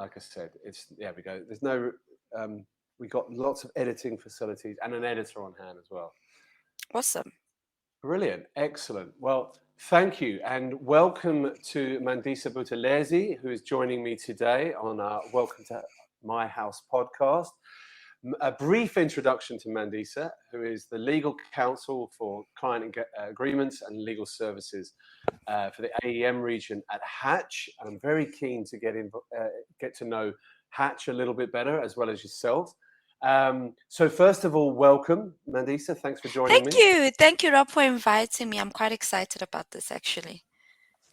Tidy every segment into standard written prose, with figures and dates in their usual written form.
like I said, we go. There's no, we got lots of editing facilities and an editor on hand as well. Awesome. Brilliant. Excellent. Well, thank you. And welcome to Mandisa Buthelezi, who is joining me today on our Welcome to My House podcast. A brief introduction to Mandisa, who is the legal counsel for client agreements and legal services for the AEM region at Hatch. I'm very keen to get to know Hatch a little bit better, as well as yourself. So first of all, welcome, Mandisa. Thanks for joining me. Thank you, Rob, for inviting me. I'm quite excited about this, actually.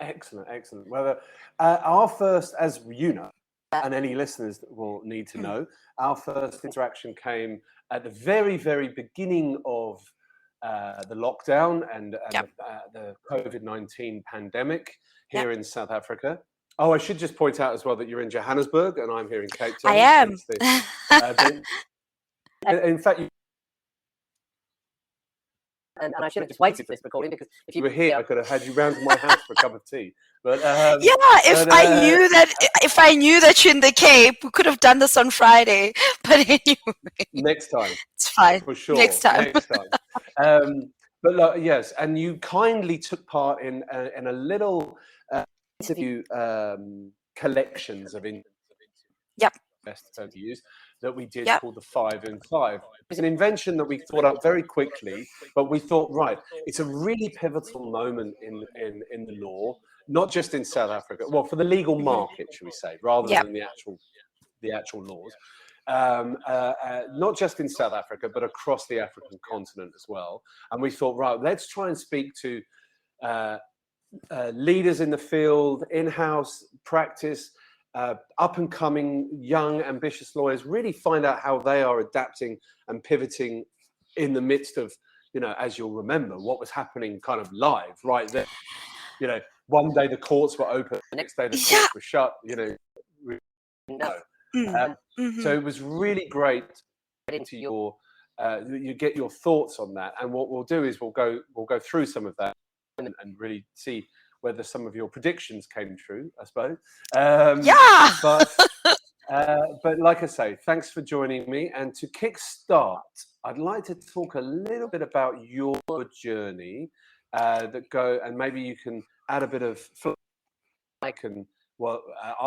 Excellent. Well, our first, as you know, and any listeners will need to know, our first interaction came at the very, very beginning of the lockdown and the COVID-19 pandemic here in South Africa. Oh, I should just point out as well that you're in Johannesburg and I'm here in Cape Town. I am. In fact, and I should have just waited for this recording, because if you were here, I could have had you round to my house for a cup of tea. But if I knew that you're in the Cape, we could have done this on Friday. But anyway, next time, it's fine. For sure, next time. But yes, and you kindly took part in a little interview collections of interviews. Yep. Best term to use. That we did called the 5 in 5. It's an invention that we thought up very quickly, but we thought, right, it's a really pivotal moment in the law, not just in South Africa, well, for the legal market, should we say, rather than the actual laws. Not just in South Africa, but across the African continent as well. And we thought, right, let's try and speak to leaders in the field, in-house practice, up-and-coming, young, ambitious lawyers, really find out how they are adapting and pivoting in the midst of, as you'll remember, what was happening kind of live right there. One day the courts were open, the next day the courts were shut, So it was really great to you get your thoughts on that. And what we'll do is we'll go through some of that and really see whether some of your predictions came true, I suppose. But like I say, thanks for joining me. And to kickstart, I'd like to talk a little bit about your journey and maybe you can add a bit of I and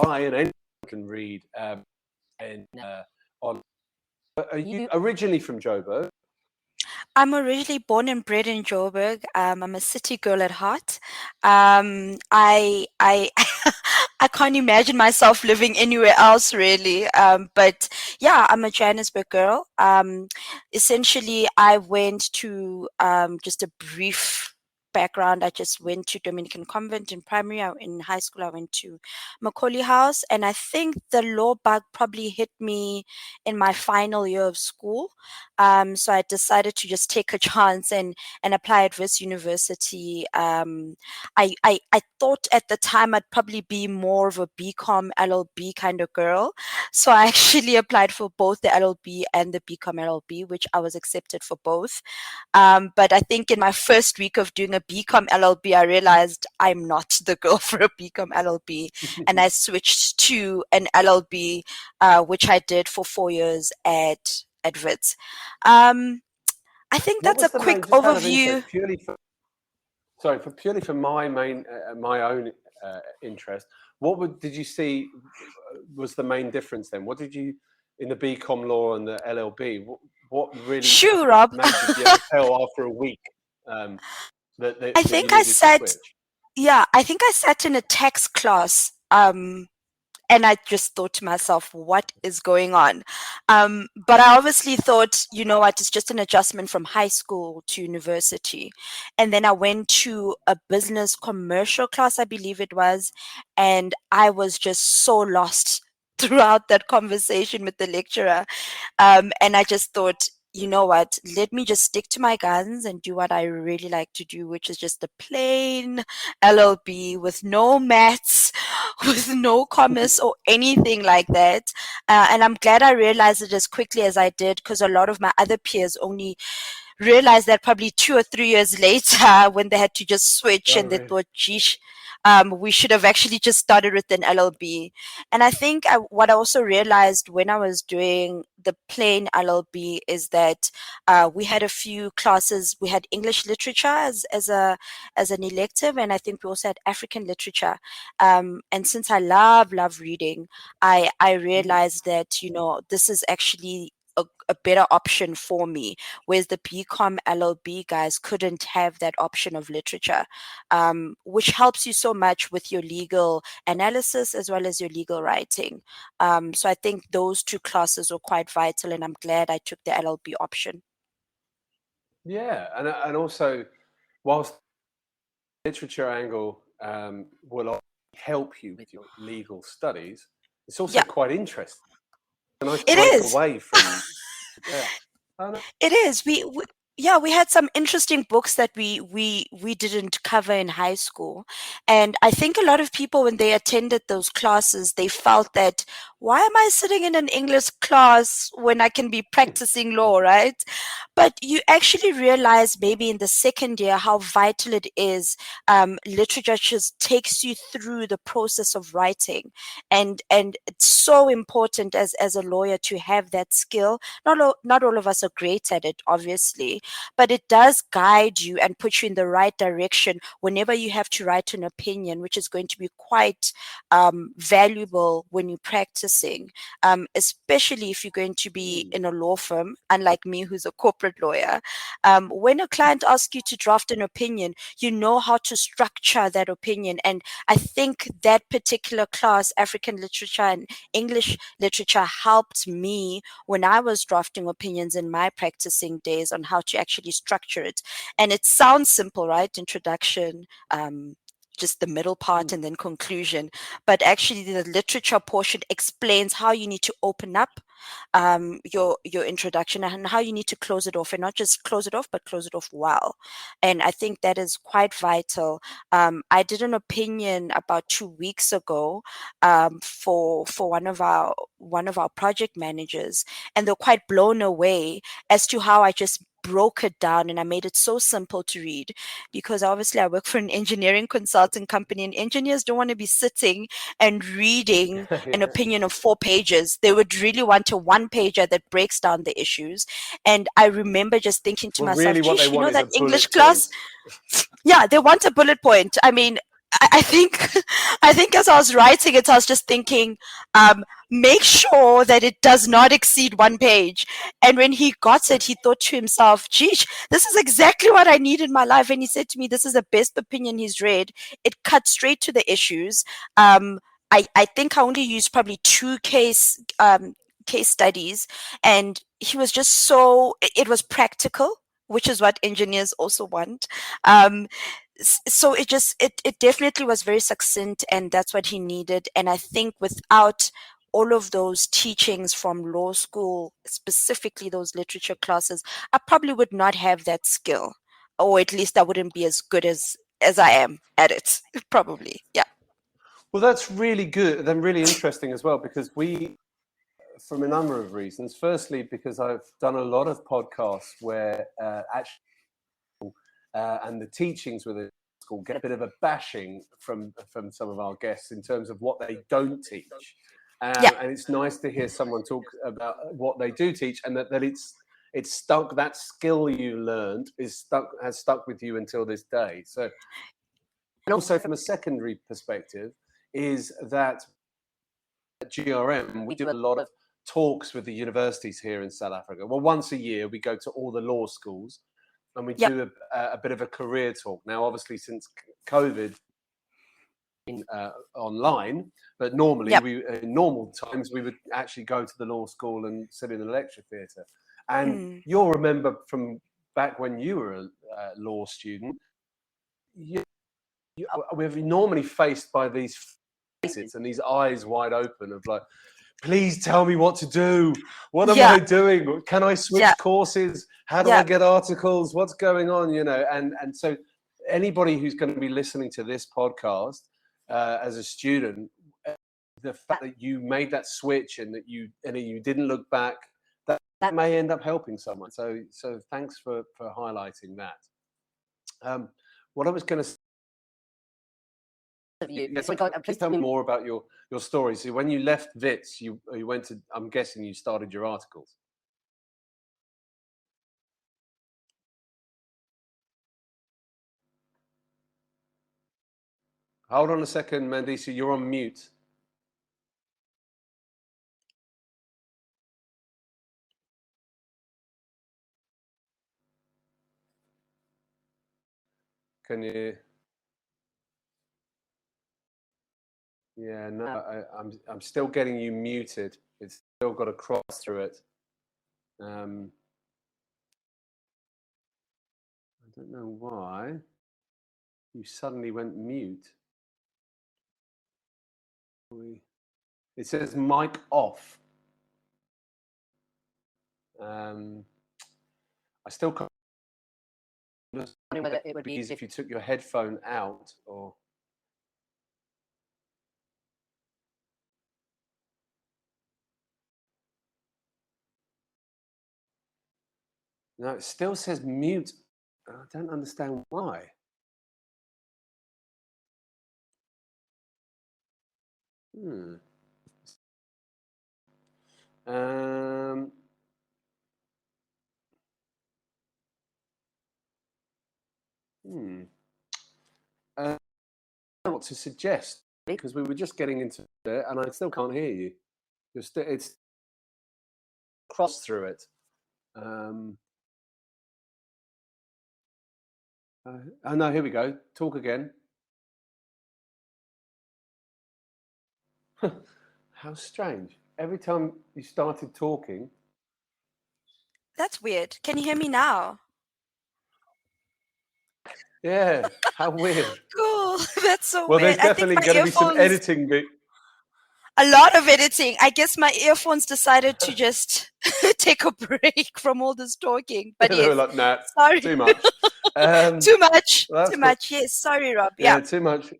anyone can read on. Are you originally from Joburg? I'm originally born and bred in Joburg. I'm a city girl at heart. I I can't imagine myself living anywhere else, really. But yeah, I'm a Johannesburg girl. Essentially, I went to just a brief background. I just went to Dominican Convent in primary. In high school, I went to Macaulay House, and I think the law bug probably hit me in my final year of school. So I decided to just take a chance and apply at Wits University. I thought at the time I'd probably be more of a BCom LLB kind of girl. So I actually applied for both the LLB and the BCom LLB, which I was accepted for both. But I think in my first week of doing a BCom LLB, I realized I'm not the girl for a BCom LLB. And I switched to an LLB, which I did for 4 years at Wits. I think that's a quick overview. Purely for my own interest, what did you see was the main difference then? What did you, in the BCom law and the LLB, what really sure, Rob. made you tell after a week that I think I sat in a tax class, and I just thought to myself, what is going on? But I obviously thought, you know what, it's just an adjustment from high school to university. And then I went to a business commercial class, I believe it was, and I was just so lost throughout that conversation with the lecturer. And I just thought, you know what, let me just stick to my guns and do what I really like to do, which is just a plain LLB with no maths, with no commerce or anything like that. And I'm glad I realized it as quickly as I did, because a lot of my other peers only realized that probably 2 or 3 years later when they had to just switch and they thought, geesh, We should have actually just started with an LLB. And I think what I also realized when I was doing the plain LLB is that we had a few classes. We had English literature as an elective, and I think we also had African literature. And since I love reading, I realized that, you know, this is actually a better option for me, whereas the BCom LLB guys couldn't have that option of literature, which helps you so much with your legal analysis as well as your legal writing. So I think those two classes were quite vital, and I'm glad I took the LLB option. Yeah, and also, whilst literature angle will help you with your legal studies, it's also Yeah, quite interesting. A nice it break is. away from, yeah. I know. It is. Yeah, we had some interesting books that we didn't cover in high school. And I think a lot of people, when they attended those classes, they felt that, why am I sitting in an English class when I can be practicing law, right? But you actually realize maybe in the second year how vital it is. Literature just takes you through the process of writing, and it's so important as a lawyer to have that skill. Not all of us are great at it, obviously, but it does guide you and put you in the right direction whenever you have to write an opinion, which is going to be quite valuable when you're practicing, especially if you're going to be in a law firm, unlike me, who's a corporate lawyer. When a client asks you to draft an opinion, you know how to structure that opinion. And I think that particular class, African literature and English literature, helped me when I was drafting opinions in my practicing days on how to actually structure it. And it sounds simple, right? Introduction, just the middle part, and then conclusion. But actually, the literature portion explains how you need to open up your introduction and how you need to close it off, and not just close it off, but close it off well. And I think that is quite vital. I did an opinion about 2 weeks ago for one of our project managers, and they're quite blown away as to how I just broke it down and I made it so simple to read, because obviously I work for an engineering consulting company, and engineers don't want to be sitting and reading an Yeah. opinion of 4 pages. They would really want a one pager that breaks down the issues. And I remember just thinking to Well, myself, really, what they geez, you want know is that a English bullet class? point. Yeah, they want a bullet point. I mean, I think I think as I was writing it, I was just thinking, make sure that it does not exceed 1 page. And when he got it, he thought to himself, geez, this is exactly what I need in my life. And he said to me, this is the best opinion he's read. It cut straight to the issues. I think I only used probably two case studies, and he was just so, it was practical, which is what engineers also want. Um, so it definitely was very succinct, and that's what he needed. And I think without all of those teachings from law school, specifically those literature classes, I probably would not have that skill, or at least I wouldn't be as good as I am at it. Probably, yeah. Well, that's really good and really interesting as well, because from a number of reasons. Firstly, because I've done a lot of podcasts where actually and the teachings within school get a bit of a bashing from some of our guests in terms of what they don't teach. Yeah. And it's nice to hear someone talk about what they do teach, and that it's stuck. That skill you learned has stuck with you until this day. So, and also from a secondary perspective, is that at GRM we do a lot of talks with the universities here in South Africa. Well, once a year we go to all the law schools and we Yep. do a bit of a career talk. Now, obviously, since COVID, online, but normally Yep. in normal times we would actually go to the law school and sit in a lecture theatre. And Mm. you'll remember from back when you were a law student, we're normally faced by these faces and these eyes wide open of like, please tell me what to do. What am Yeah. I doing? Can I switch Yeah. courses? How do I Yeah. get articles? What's going on? You know, and so anybody who's going to be listening to this podcast as a student, the fact that you made that switch and that you didn't look back, that may end up helping someone. So thanks for highlighting that. What I was going to Yes, please tell me more about your story. So when you left Wits, you went to, I'm guessing you started your articles. Hold on a second, Mandisa, you're on mute. Can you? Yeah, no, I'm still getting you muted. It's still got a cross through it. I don't know why you suddenly went mute. It says mic off. I still can't understand whether it would be if you took your headphone out or. No, it still says mute. I don't understand why. Hmm. Um, hmm. I don't know what to suggest because we were just getting into it and I still can't hear you. It's crossed through it. Oh no, here we go. Talk again. How strange. Every time you started talking. That's weird. Can you hear me now? Yeah, how weird. Cool. That's so Well, weird. there's I think definitely my going to be some earphones, editing. a lot of editing. I guess my earphones decided to just take a break from all this talking. But They were yes, like, nah, sorry. too much. Too much. Well, that's Too cool. much. Yes. Sorry, Rob. Yeah, Yeah. too much.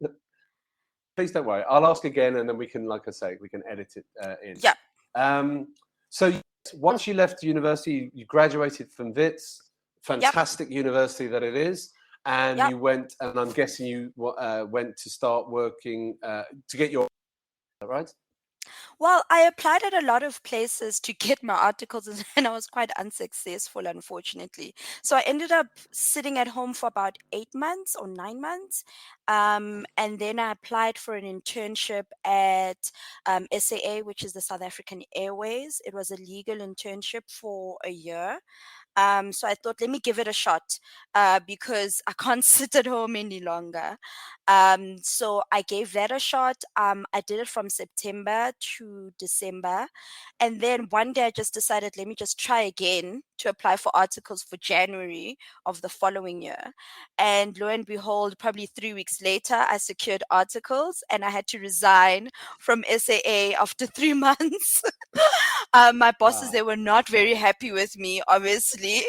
Please don't worry. I'll ask again, and then we can, like I say, we can edit it in. Yeah. So once you left university, you graduated from Wits, Yep. fantastic university that it is, and Yep. you went, and I'm guessing you went to start working to get your, right? Well, I applied at a lot of places to get my articles and I was quite unsuccessful, unfortunately. So I ended up sitting at home for about 8 months or 9 months. And then I applied for an internship at SAA, which is the South African Airways. It was a legal internship for a year. So I thought, let me give it a shot because I can't sit at home any longer. So I gave that a shot. I did it from September to December. And then one day I just decided, let me just try again to apply for articles for January of the following year. And lo and behold, probably 3 weeks later, I secured articles and I had to resign from SAA after 3 months. My bosses, Wow. they were not very happy with me, obviously.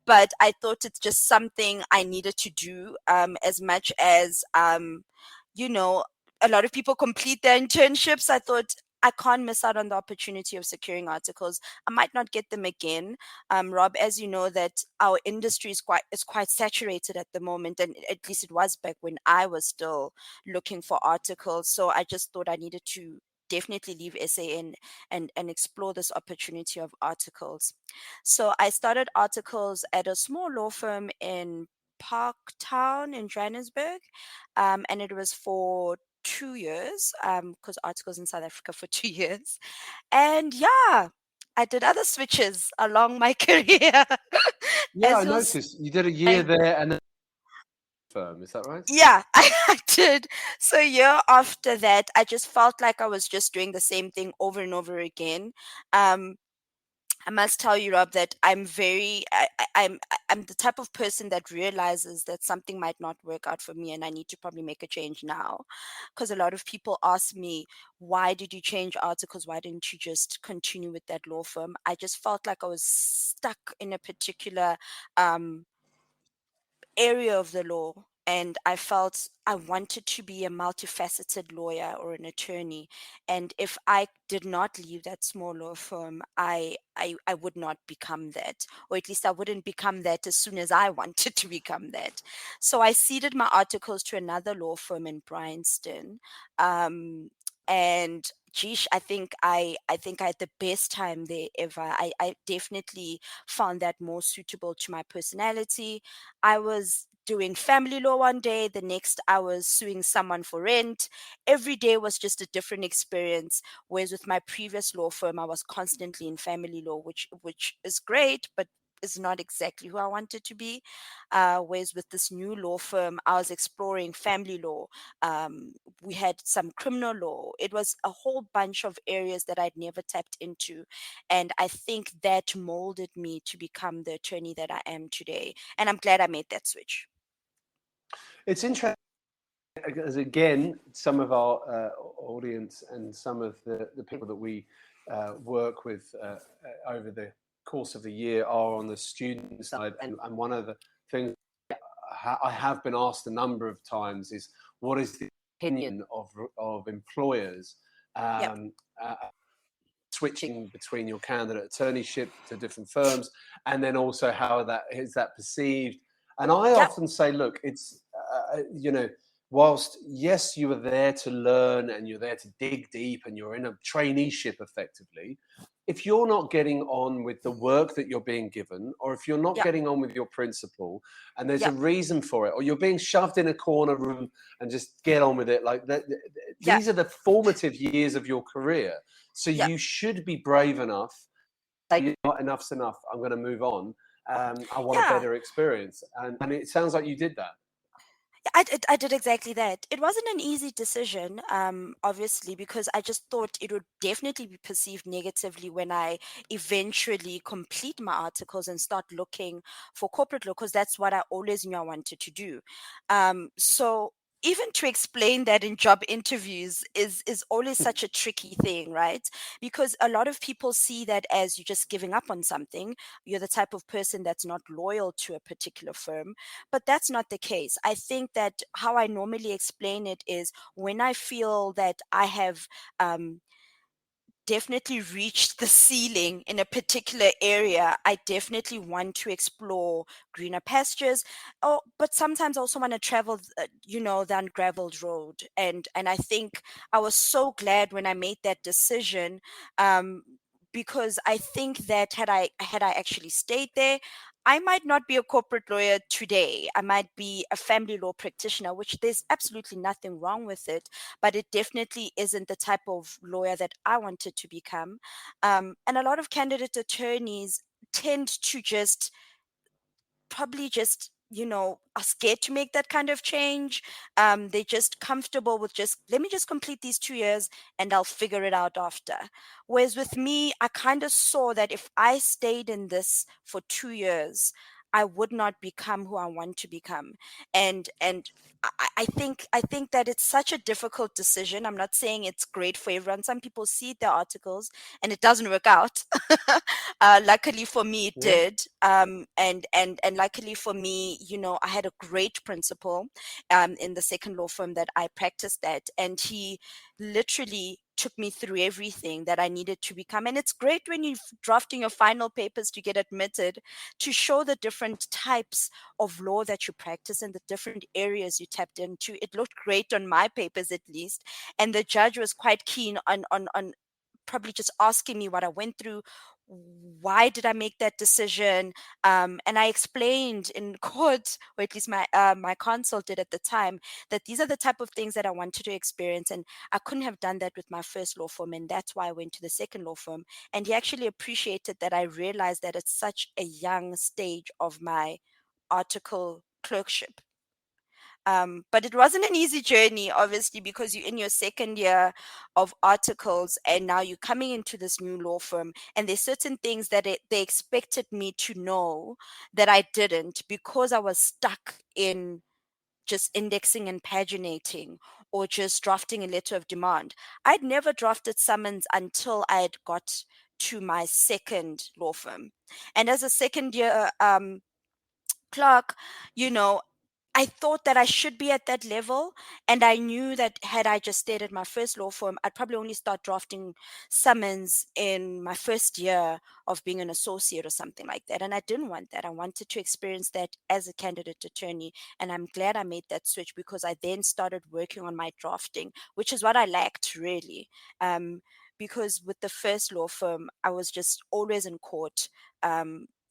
But I thought it's just something I needed to do as much as, you know, a lot of people complete their internships. I thought I can't miss out on the opportunity of securing articles. I might not get them again. Rob, as you know, that our industry is quite saturated at the moment, and at least it was back when I was still looking for articles. So I just thought I needed to definitely leave SA and explore this opportunity of articles. So I started articles at a small law firm in Parktown in Johannesburg, and it was for 2 years because articles in South Africa for 2 years. And yeah, I did other switches along my career. Yeah, As I you'll noticed you did a year there and then firm. Is that right? Yeah, I did. So a year after that, I just felt like I was just doing the same thing over and over again. Um, I must tell you, Rob, that I'm the type of person that realizes that something might not work out for me, and I need to probably make a change now. Because a lot of people ask me, "Why did you change articles? Why didn't you just continue with that law firm?" I just felt like I was stuck in a particular um, area of the law. and I felt I wanted to be a multifaceted lawyer or an attorney. And if I did not leave that small law firm, I would not become that, or at least I wouldn't become that as soon as I wanted to become that. So I ceded my articles to another law firm in Bryanston. And geesh, I think I had the best time there ever. I definitely found that more suitable to my personality. I was doing family law one day, the next I was suing someone for rent. Every day was just a different experience. Whereas with my previous law firm, I was constantly in family law, which is great, but is not exactly who I wanted to be. Whereas with this new law firm, I was exploring family law. We had some criminal law. It was a whole bunch of areas that I'd never tapped into. And I think that molded me to become the attorney that I am today. And I'm glad I made that switch. It's interesting, as again, some of our audience and some of the people that we work with over the course of the year are on the student side. And one of the things I have been asked a number of times is, what is the opinion of employers Yep. switching between your candidate attorneyship to different firms, and then also how that is that perceived? And I Yep. often say, look, it's whilst yes, you are there to learn and you're there to dig deep and you're in a traineeship effectively, if you're not getting on with the work that you're being given, or if you're not Yep. getting on with your principal, and there's a Yep. reason for it, or you're being shoved in a corner room and just get on with it, like that, Yep. these are the formative years of your career. So Yep. you should be brave enough. You know, enough's enough. I'm going to move on. I want a Yeah. better experience, and it sounds like you did that. I did exactly that. It wasn't an easy decision, obviously, because I just thought it would definitely be perceived negatively when I eventually complete my articles and start looking for corporate law, because that's what I always knew I wanted to do. So even to explain that in job interviews is always such a tricky thing, right? Because a lot of people see that as you just giving up on something. You're the type of person that's not loyal to a particular firm, but that's not the case. I think that how I normally explain it is when I feel that I have definitely reached the ceiling in a particular area, I definitely want to explore greener pastures. Oh, but sometimes I also want to travel, the ungraveled road. And I think I was so glad when I made that decision. Because I think that had I actually stayed there, I might not be a corporate lawyer today. I might be a family law practitioner, which there's absolutely nothing wrong with it, but it definitely isn't the type of lawyer that I wanted to become. And a lot of candidate attorneys tend to just probably just are scared to make that kind of change. They're just comfortable with just let me just complete these 2 years and I'll figure it out after. Whereas with me, I kind of saw that if I stayed in this for 2 years, I would not become who I want to become. And I think that it's such a difficult decision. I'm not saying it's great for everyone. Some people see their articles and it doesn't work out. Luckily for me, it Yeah. did. And luckily for me, I had a great principal in the second law firm that I practiced at, and he literally took me through everything that I needed to become. And it's great when you're drafting your final papers to get admitted to show the different types of law that you practice and the different areas you tapped into. It looked great on my papers, at least, and the judge was quite keen on probably just asking me what I went through. Why did I make that decision? And I explained in court, or at least my counsel did at the time, that these are the type of things that I wanted to experience, and I couldn't have done that with my first law firm, and that's why I went to the second law firm. And he actually appreciated that I realized that at such a young stage of my article clerkship. But it wasn't an easy journey, obviously, because you're in your second year of articles and now you're coming into this new law firm. And there's certain things that they expected me to know that I didn't because I was stuck in just indexing and paginating or just drafting a letter of demand. I'd never drafted summons until I had got to my second law firm. And as a second year clerk, you know, I thought that I should be at that level, and I knew that had I just stayed at my first law firm, I'd probably only start drafting summons in my first year of being an associate or something like that. And I didn't want that. I wanted to experience that as a candidate attorney, and I'm glad I made that switch because I then started working on my drafting, which is what I lacked really. Because with the first law firm, I was just always in court.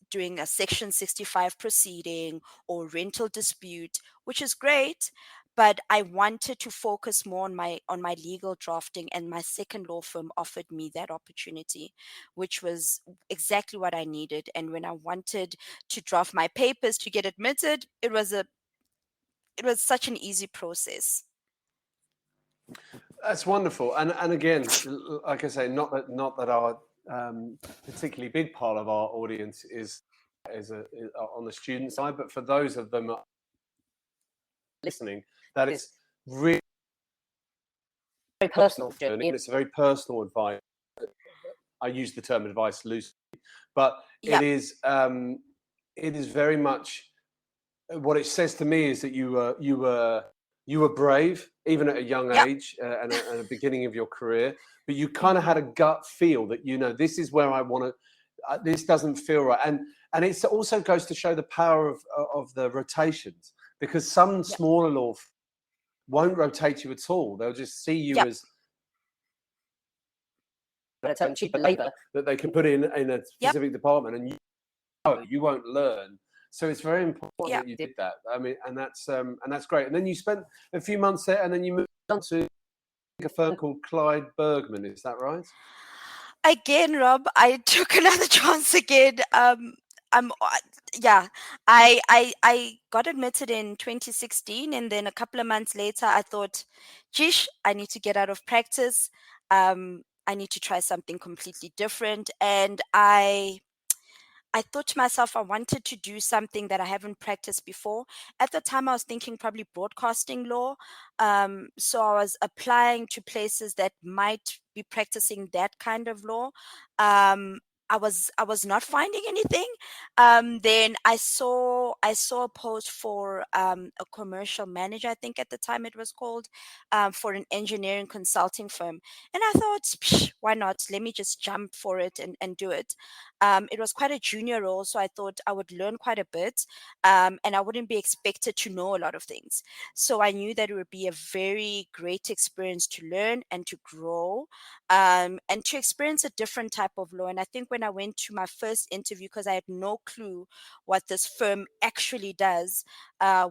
Doing a Section 65 proceeding or rental dispute, which is great, but I wanted to focus more on my legal drafting, and my second law firm offered me that opportunity, which was exactly what I needed. And when I wanted to draft my papers to get admitted, it was such an easy process. That's wonderful. And again, like I say, not that our particularly big part of our audience is on the student side, but for those of them listening, that it's really very personal journey. it's a very personal advice. I use the term advice loosely, but Yeah. it is very much what it says to me is that you were brave even at a young Yep. age and at the beginning of your career, but you kind of had a gut feel that this is where I want to. This doesn't feel right, and it also goes to show the power of the rotations, because some smaller law won't rotate you at all. They'll just see you as cheaper labour that they can put in a specific department, and you won't learn. So it's very important that you did that. I mean, and that's great. And then you spent a few months there, and then you moved on to a firm called Clyde Bergman. Is that right? Again, Rob, I took another chance again. I got admitted in 2016, and then a couple of months later, I thought, "Geesh, I need to get out of practice. I need to try something completely different." And I thought to myself, I wanted to do something that I haven't practiced before. At the time, I was thinking probably broadcasting law. So I was applying to places that might be practicing that kind of law. I was not finding anything. Then I saw a post for a commercial manager, I think at the time it was called, for an engineering consulting firm, and I thought, "Psh, why not? Let me just jump for it and do it." It was quite a junior role, so I thought I would learn quite a bit, and I wouldn't be expected to know a lot of things. So I knew that it would be a very great experience to learn and to grow, and to experience a different type of law. And I think when I went to my first interview, because I had no clue what this firm actually does,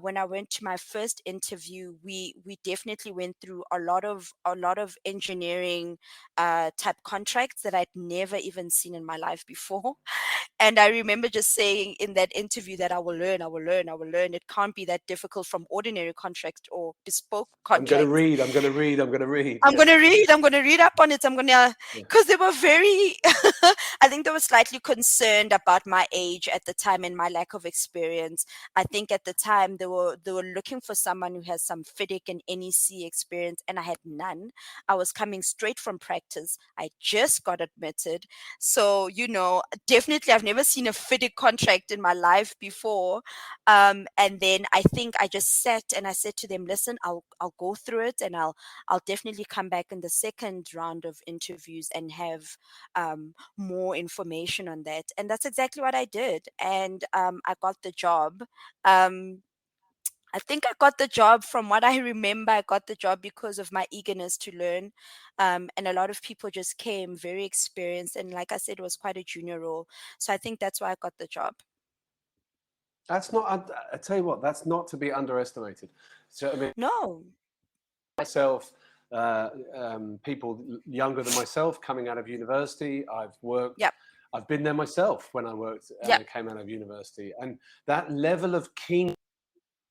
when I went to my first interview, we definitely went through a lot of engineering type contracts that I'd never even seen in my life before. And I remember just saying in that interview that I will learn, I will learn, I will learn. It can't be that difficult from ordinary contract or bespoke I'm going to contracts. read. I'm going to read. I'm going to read. I'm going to read. I'm going to read up on it. Because they were very, I think they were slightly concerned about my age at the time and my lack of experience. I think at the time they were looking for someone who has some FIDIC and NEC experience, and I had none. I was coming straight from practice. I just got admitted. So, definitely I've never seen a FIDIC contract in my life before. And then I think I just sat and I said to them, "Listen, I'll go through it, and I'll definitely come back in the second round of interviews and have more information on that." And that's exactly what I did. And I got the job. I think I got the job, from what I remember, I got the job because of my eagerness to learn. And a lot of people just came very experienced. And like I said, it was quite a junior role. So I think that's why I got the job. That's not. I tell you what. That's not to be underestimated. So I mean, No. myself, people younger than myself coming out of university. Yep. I've been there myself when I worked came out of university, and that level of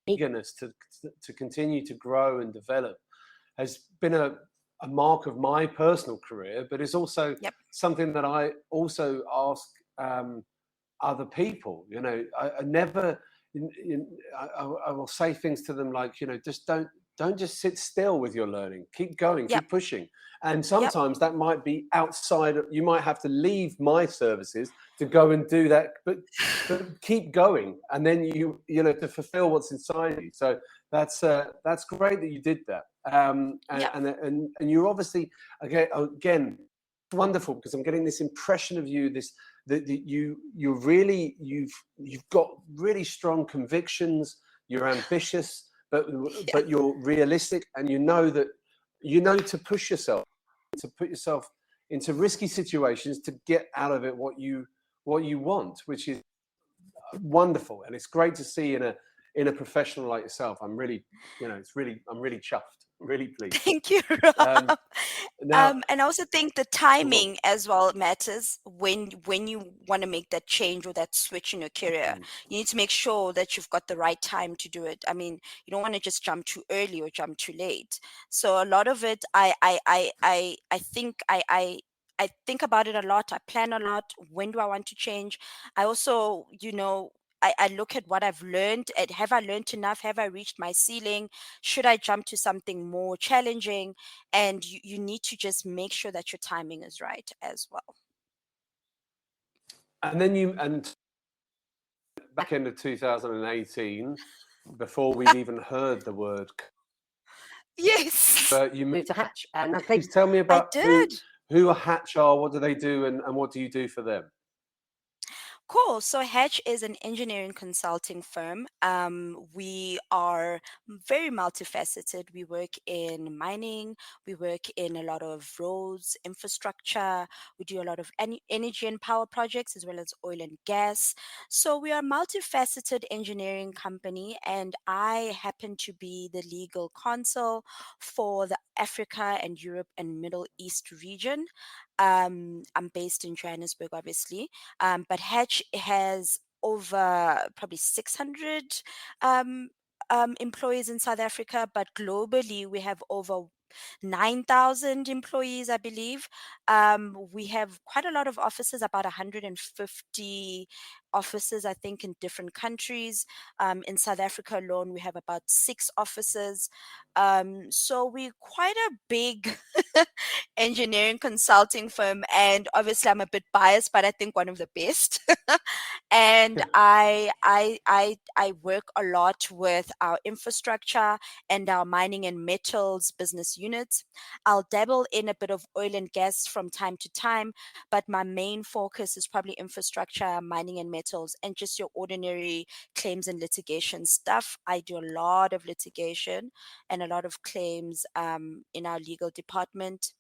eagerness to continue to grow and develop has been a mark of my personal career, but it's also something that I also ask other people. I never. I will say things to them like, just don't just sit still with your learning. Keep going, Yep. keep pushing. And Yep. sometimes that might be outside. You might have to leave my services to go and do that, but keep going, and then you know to fulfill what's inside you. So that's great that you did that. Yep. And you're obviously again wonderful, because I'm getting this impression of you, this that you're really you've got really strong convictions. You're ambitious, but Yeah. you're realistic, and you know to push yourself, to put yourself into risky situations to get out of it what you want, which is wonderful. And it's great to see in a professional like yourself. I'm really, I'm really chuffed, really pleased. Thank you, Um, Rob. now, And I also think the oh, go on. timing as well matters when you want to make that change or that switch in your career. You need to make sure that you've got the right time to do it. I mean, you don't want to just jump too early or jump too late. So a lot of it, I think about it a lot. I plan a lot. When do I want to change? I also, I look at what I've learned. Have I learned enough? Have I reached my ceiling? Should I jump to something more challenging? And you need to just make sure that your timing is right as well. And then back end of 2018, before we'd even heard the word, Yes, you moved to Hatch, and please tell me I about did. who a Hatch are, what do they do, and what do you do for them? Cool. So Hatch is an engineering consulting firm. We are very multifaceted. We work in mining. We work in a lot of roads, infrastructure. We do a lot of energy and power projects as well as oil and gas. So we are a multifaceted engineering company, and I happen to be the legal counsel for the Africa and Europe and Middle East region. I'm based in Johannesburg, obviously, but Hatch has over probably 600 um, employees in South Africa, but globally we have over 9,000 employees, I believe. We have quite a lot of offices, about 150 offices, I think, in different countries. In South Africa alone, we have about 6 offices. So we're quite a big engineering consulting firm, and obviously I'm a bit biased, but I think one of the best. And I work a lot with our infrastructure and our mining and metals business units. I'll dabble in a bit of oil and gas from time to time, but my main focus is probably infrastructure, mining and metals, and just your ordinary claims and litigation stuff. I do a lot of litigation and a lot of claims in our legal department.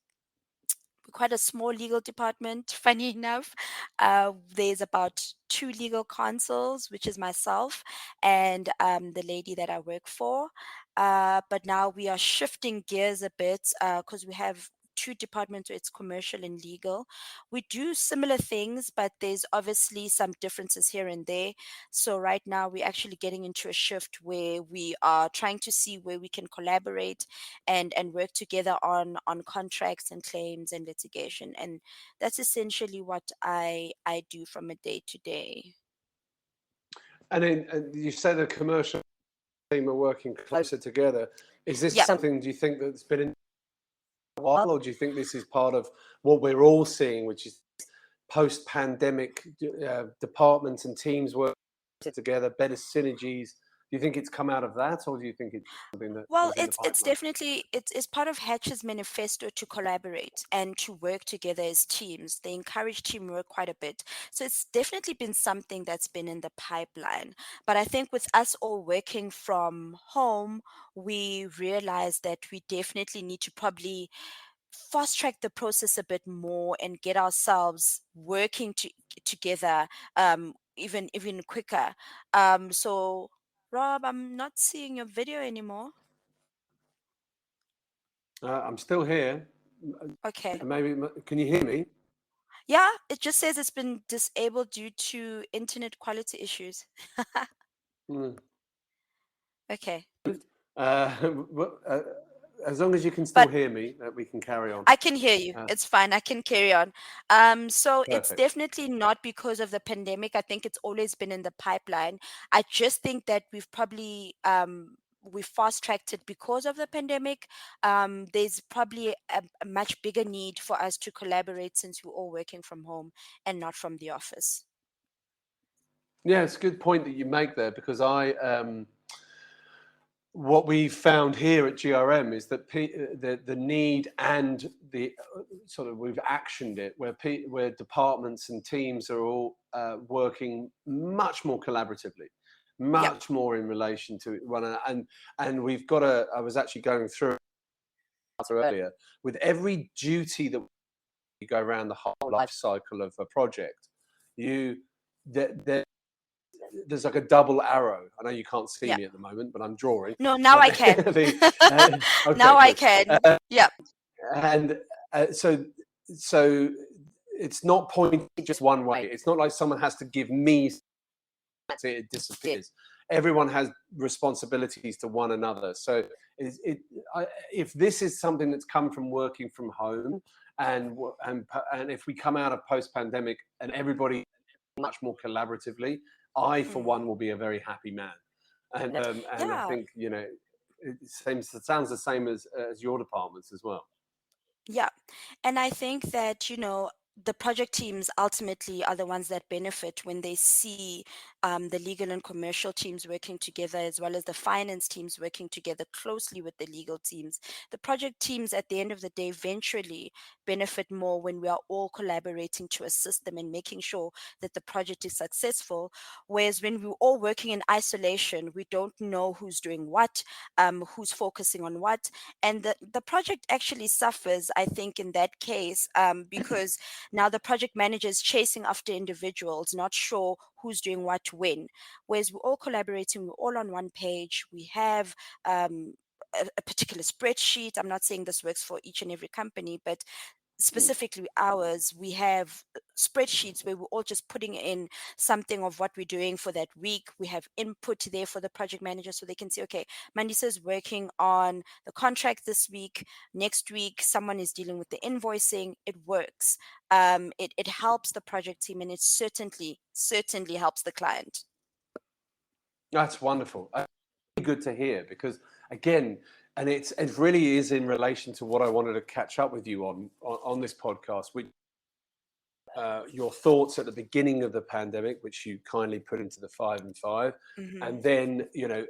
Quite a small legal department, funny enough. There's about 2 legal counsels, which is myself and the lady that I work for. But now we are shifting gears a bit because we have 2 departments where it's commercial and legal. We do similar things, but there's obviously some differences here and there. So right now we're actually getting into a shift where we are trying to see where we can collaborate and work together on contracts and claims and litigation. And that's essentially what I do from a day to day. And you say the commercial team are working closer together. Is this Yeah. something, do you think, that's been in a while, or do you think this is part of what we're all seeing, which is post-pandemic departments and teams working together, better synergies? Do you think it's come out of that, or do you think it's something that Well, was in the it's pipeline? definitely it's part of Hatch's manifesto to collaborate and to work together as teams. They encourage teamwork quite a bit. So it's definitely been something that's been in the pipeline. But I think with us all working from home, we realize that we definitely need to probably fast track the process a bit more and get ourselves working together even quicker. So Rob, I'm not seeing your video anymore. I'm still here. Okay. Maybe, can you hear me? Yeah, it just says it's been disabled due to internet quality issues. Mm. Okay. Uh, well, as long as you can still But hear me, we can carry on. I can hear you. Uh, It's fine. I can carry on. So it's Perfect. definitely not because of the pandemic. I think it's always been in the pipeline. I just think that we've probably we fast tracked it because of the pandemic. There's probably a much bigger need for us to collaborate since we're all working from home and not from the office. Yeah, it's a good point that you make there, because what we found here at GRM is that the need and the sort of, we've actioned it, where departments and teams are all working much more collaboratively, much more in relation to one another. And we've got I was actually going through earlier, with every duty that you go around the whole life cycle of a project, there's like a double arrow. I know you can't see me at the moment, but I'm drawing. No, now I can. Okay, Now I good. can. Yeah. And so it's not pointing just one way. It's not like someone has to give me, it disappears. Everyone has responsibilities to one another. So if this is something that's come from working from home, and if we come out of post-pandemic and everybody much more collaboratively, I, for one, will be a very happy man. And I think, it sounds the same as your departments as well. Yeah. And I think that, the project teams ultimately are the ones that benefit when they see the legal and commercial teams working together, as well as the finance teams working together closely with the legal teams. The project teams, at the end of the day, eventually benefit more when we are all collaborating to assist them in making sure that the project is successful. Whereas when we're all working in isolation, we don't know who's doing what, who's focusing on what. And the project actually suffers, I think, in that case, because now the project manager is chasing after individuals, not sure who's doing what when. Whereas we're all collaborating, we're all on one page. We have a particular spreadsheet. I'm not saying this works for each and every company, but specifically ours, we have spreadsheets where we're all just putting in something of what we're doing for that week. We have input there for the project manager, so they can see, okay, Mandisa is working on the contract this week. Next week, someone is dealing with the invoicing. It works. It helps the project team, and it certainly helps the client. That's wonderful. Good to hear, because again, and it really is in relation to what I wanted to catch up with you on this podcast, which your thoughts at the beginning of the pandemic, which you kindly put into the 5 and 5, and then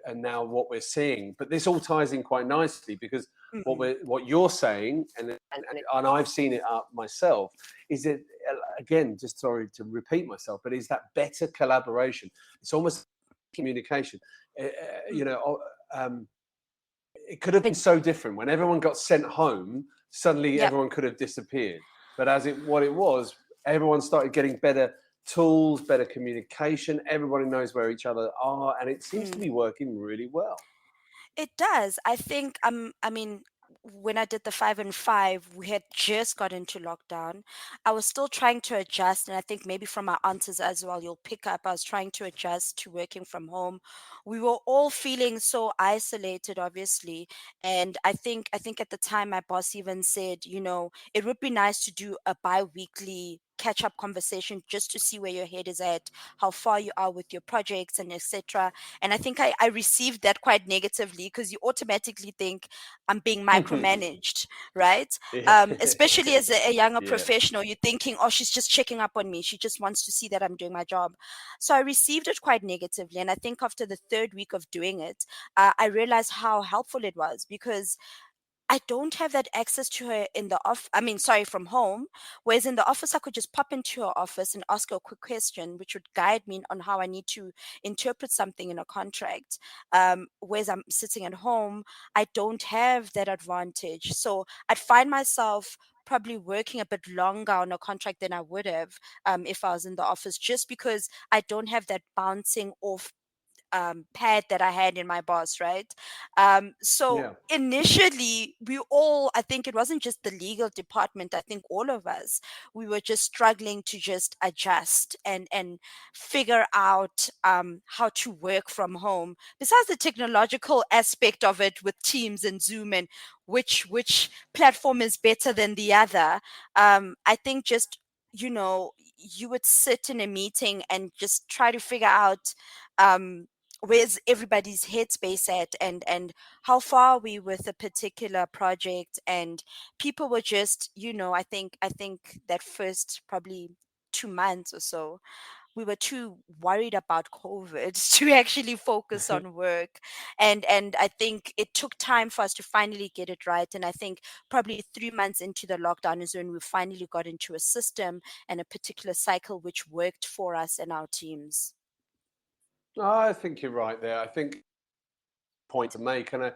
and now what we're seeing. But this all ties in quite nicely, because what you're saying, and I've seen it up myself, is that, again, just sorry to repeat myself, but is that better collaboration? It's almost communication. It could have been so different. When everyone got sent home, suddenly everyone could have disappeared. But what it was, everyone started getting better tools, better communication. Everybody knows where each other are, and it seems to be working really well. It does. I think, I mean, when I did the 5 and 5, we had just got into lockdown. I was still trying to adjust, and I think maybe from my answers as well, you'll pick up. I was trying to adjust to working from home. We were all feeling so isolated, obviously, and I think at the time my boss even said, it would be nice to do a bi-weekly catch-up conversation just to see where your head is at, how far you are with your projects, and etc. And I think I received that quite negatively, because you automatically think I'm being micromanaged, right? Especially as a younger professional, you're thinking, oh, she's just checking up on me. She just wants to see that I'm doing my job. So I received it quite negatively. And I think after the third week of doing it, I realized how helpful it was, because I don't have that access to her in the from home. Whereas in the office, I could just pop into her office and ask her a quick question, which would guide me on how I need to interpret something in a contract. Whereas I'm sitting at home, I don't have that advantage. So I'd find myself probably working a bit longer on a contract than I would have if I was in the office, just because I don't have that bouncing off pad that I had in my boss, right? So initially, I think it wasn't just the legal department, I think all of us, we were just struggling to just adjust and figure out how to work from home. Besides the technological aspect of it with Teams and Zoom, and which platform is better than the other, I think just, you would sit in a meeting and just try to figure out where's everybody's headspace at, and how far are we with a particular project. And people were just, I think that first probably 2 months or so, we were too worried about COVID to actually focus on work. And I think it took time for us to finally get it right. And I think probably 3 months into the lockdown is when we finally got into a system and a particular cycle which worked for us and our teams. I think you're right there. I think point to make, and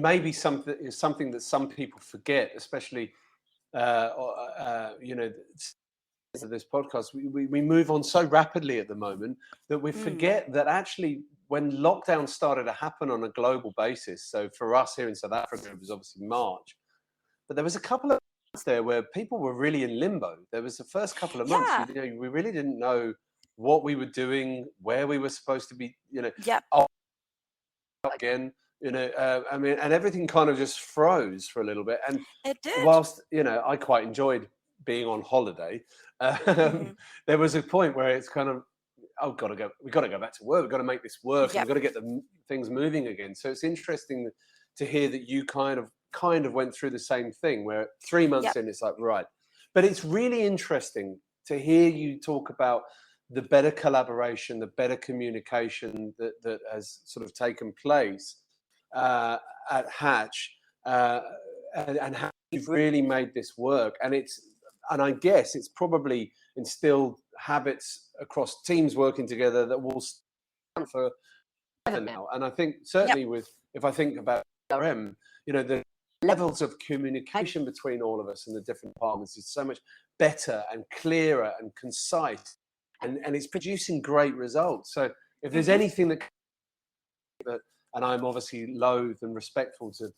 maybe something that some people forget, especially you know, of this podcast, we move on so rapidly at the moment that we forget that actually when lockdown started to happen on a global basis, so for us here in South Africa, it was obviously March, but there was a couple of months there where people were really in limbo. There was the first couple of months, Yeah. we really didn't know what we were doing, where we were supposed to be, Yep. again, I mean, and everything kind of just froze for a little bit. And It did. whilst I quite enjoyed being on holiday, Hmm. there was a point where it's kind of, we got to go back to work. We've got to make this work, and Yep. we've got to get the things moving again. So it's interesting to hear that you kind of went through the same thing, where 3 months Yep. in, it's like, right. But it's really interesting to hear you talk about the better collaboration, the better communication that has sort of taken place at Hatch, and how you've really made this work. And I guess it's probably instilled habits across teams working together that will stand for now. And I think certainly if I think about RM, the levels of communication between all of us and the different departments is so much better and clearer and concise, and it's producing great results. So if there's anything that, and I'm obviously loath and respectful to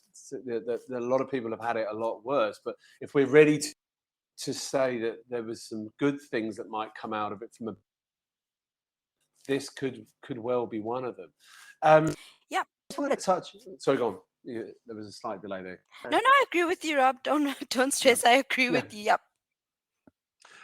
that a lot of people have had it a lot worse, but if we're ready to say that there was some good things that might come out of it this could well be one of them. Yep. I just want to touch. Sorry, go on. There was a slight delay there. No, I agree with you, Rob. Don't stress. I agree with you. Yep.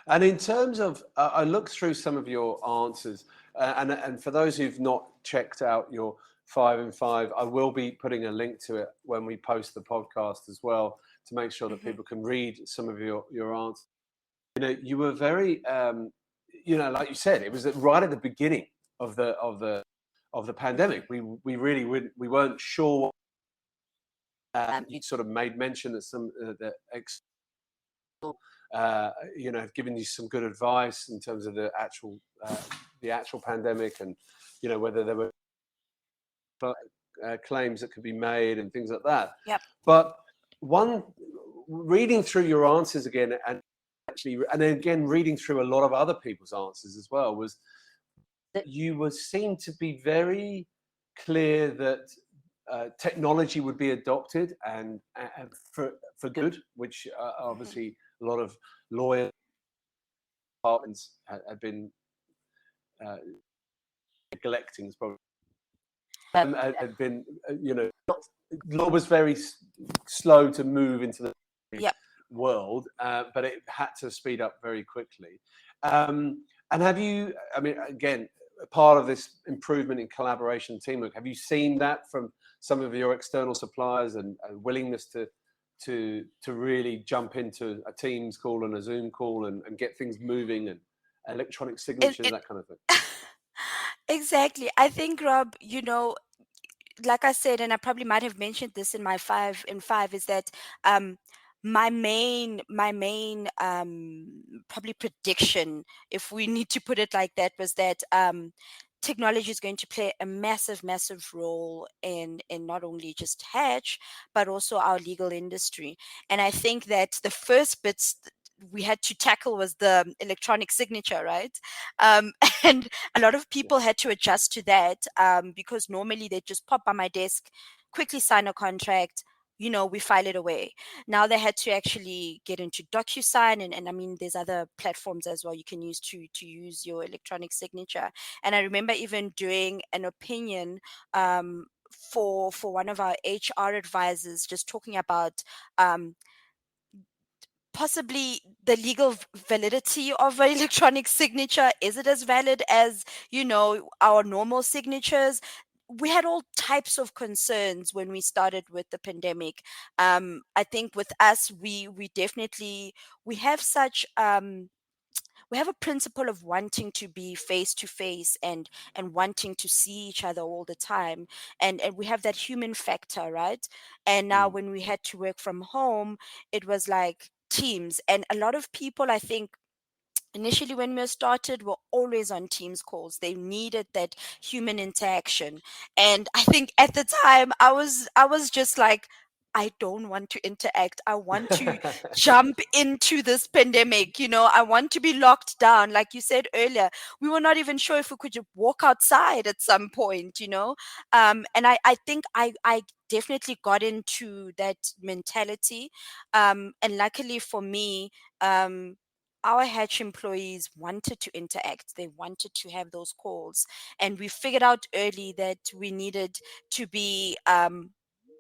And in terms of, I looked through some of your answers, and for those who've not checked out your 5 and 5, I will be putting a link to it when we post the podcast as well, to make sure that people can read some of your answers. You were very, like you said, it was right at the beginning of the pandemic. We really weren't sure. You sort of made mention that some have given you some good advice in terms of the actual pandemic, and whether there were claims that could be made and things like that. Yep. But reading through your answers again, and then again reading through a lot of other people's answers as well, was that you seemed to be very clear that technology would be adopted and for good, which obviously a lot of lawyer departments have been neglecting. Is probably had been, law was very slow to move into the world, but it had to speed up very quickly. And have you? I mean, again, part of this improvement in collaboration, teamwork. Have you seen that from some of your external suppliers, and willingness to really jump into a Teams call and a Zoom call and get things moving, and electronic signatures, that kind of thing? Exactly. I think, Rob, like I said, and I probably might have mentioned this in my 5 in 5, is that my main probably prediction, if we need to put it like that, was that technology is going to play a massive role in not only just Hatch but also our legal industry. And I think that the first bits we had to tackle was the electronic signature, right? And a lot of people had to adjust to that, because normally they just pop by my desk, quickly sign a contract, we file it away. Now they had to actually get into DocuSign, and I mean, there's other platforms as well you can use to use your electronic signature. And I remember even doing an opinion for one of our HR advisors, just talking about possibly the legal validity of an electronic signature. Is it as valid as our normal signatures? we had all types of concerns when we started with the pandemic. I think with us, we definitely we have such we have a principle of wanting to be face to face and wanting to see each other all the time, and we have that human factor, right? And now Mm. when we had to work from home, it was like teams, and a lot of people, I think, initially when we started, were always on Teams calls. They needed that human interaction, and I think at the time I was just like, I don't want to interact. I want to jump into this pandemic. I want to be locked down. Like you said earlier, we were not even sure if we could just walk outside at some point. And I think I definitely got into that mentality. And luckily for me, our Hatch employees wanted to interact. They wanted to have those calls. And we figured out early that we needed to be,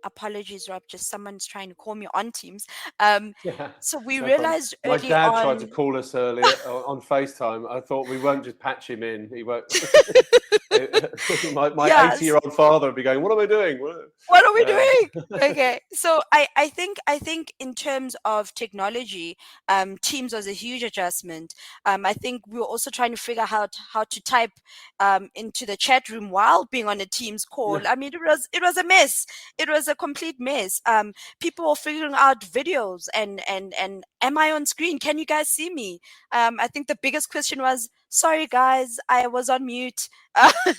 apologies, Rob, just someone's trying to call me on Teams. Yeah, So we no problem. realized My early dad tried to on. call us earlier on FaceTime. I thought we won't just patch him in. He won't. My Yes. 80-year-old father would be going, "What am I doing?" What are we Uh, doing? Okay, so I think in terms of technology, Teams was a huge adjustment. I think we were also trying to figure out how to type into the chat room while being on a Teams call. I mean, it was a mess. It was a complete mess. People were figuring out videos and am I on screen? Can you guys see me? I think the biggest question was, sorry guys, I was on mute.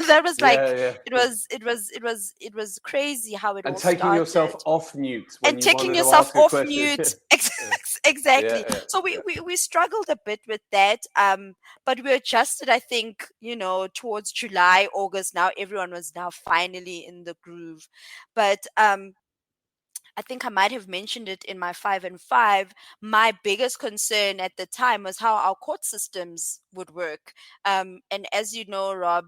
That was like, yeah, it yeah. was it was it was it was crazy how it And all taking yourself started, off mute when and you taking wanted to yourself ask a off question. mute. Yeah, Exactly. yeah, So yeah. we struggled a bit with that, but we adjusted, I think, towards July, August. Now everyone was now finally in the groove. But I think I might have mentioned it in my 5 and 5. My biggest concern at the time was how our court systems would work. And as you know, Rob,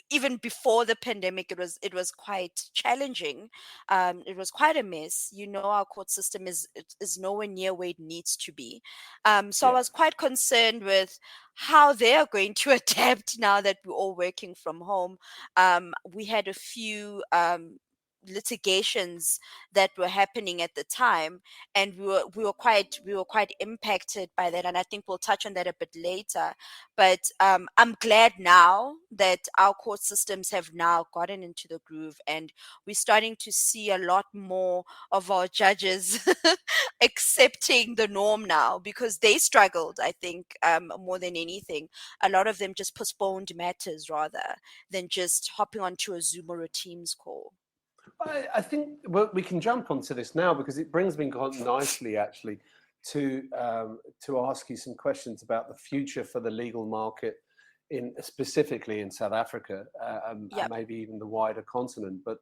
even before the pandemic, it was quite challenging. It was quite a mess. Our court system is nowhere near where it needs to be. So I Yeah. was quite concerned with how they are going to adapt now that we're all working from home. We had a few litigations that were happening at the time, and we were quite impacted by that, and I think we'll touch on that a bit later. But I'm glad now that our court systems have now gotten into the groove, and we're starting to see a lot more of our judges accepting the norm now, because they struggled, I think, more than anything. A lot of them just postponed matters rather than just hopping onto a Zoom or a Teams call. I think we can jump onto this now because it brings me quite nicely, actually, to ask you some questions about the future for the legal market specifically in South Africa, and Yep. maybe even the wider continent. But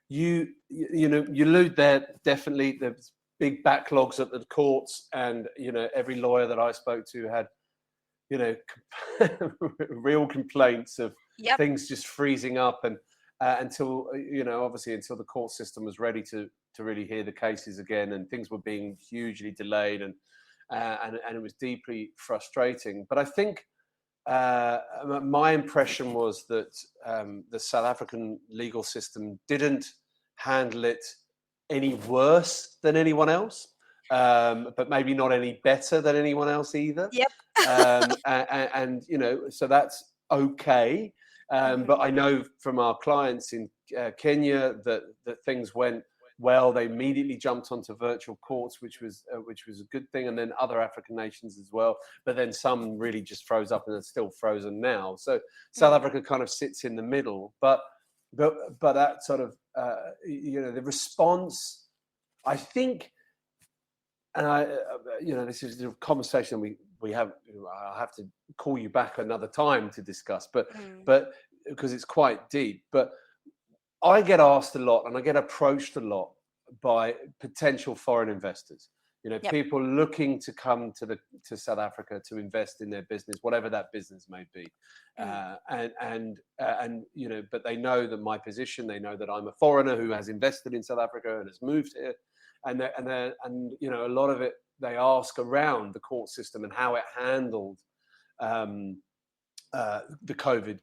you allude there, definitely there's big backlogs at the courts, and every lawyer that I spoke to had real complaints of Yep. things just freezing up, and until obviously until the court system was ready to really hear the cases again, and things were being hugely delayed, and it was deeply frustrating. But I think my impression was that the South African legal system didn't handle it any worse than anyone else, but maybe not any better than anyone else either. Yep. And so that's okay. But Hmm. I know from our clients in Kenya that things went well. They immediately jumped onto virtual courts, which was a good thing, and then other African nations as well. But then some really just froze up and are still frozen now. So South Mm. Africa kind of sits in the middle. But that sort of the response, I think, and this is a conversation we have. I'll have to call you back another time to discuss, but Mm. because it's quite deep. But I get asked a lot, and I get approached a lot by potential foreign investors. Yep. People looking to come to South Africa to invest in their business, whatever that business may be, Mm. but they know that my position. They know that I'm a foreigner who has invested in South Africa and has moved here, and a lot of it they ask around the court system and how it handled the COVID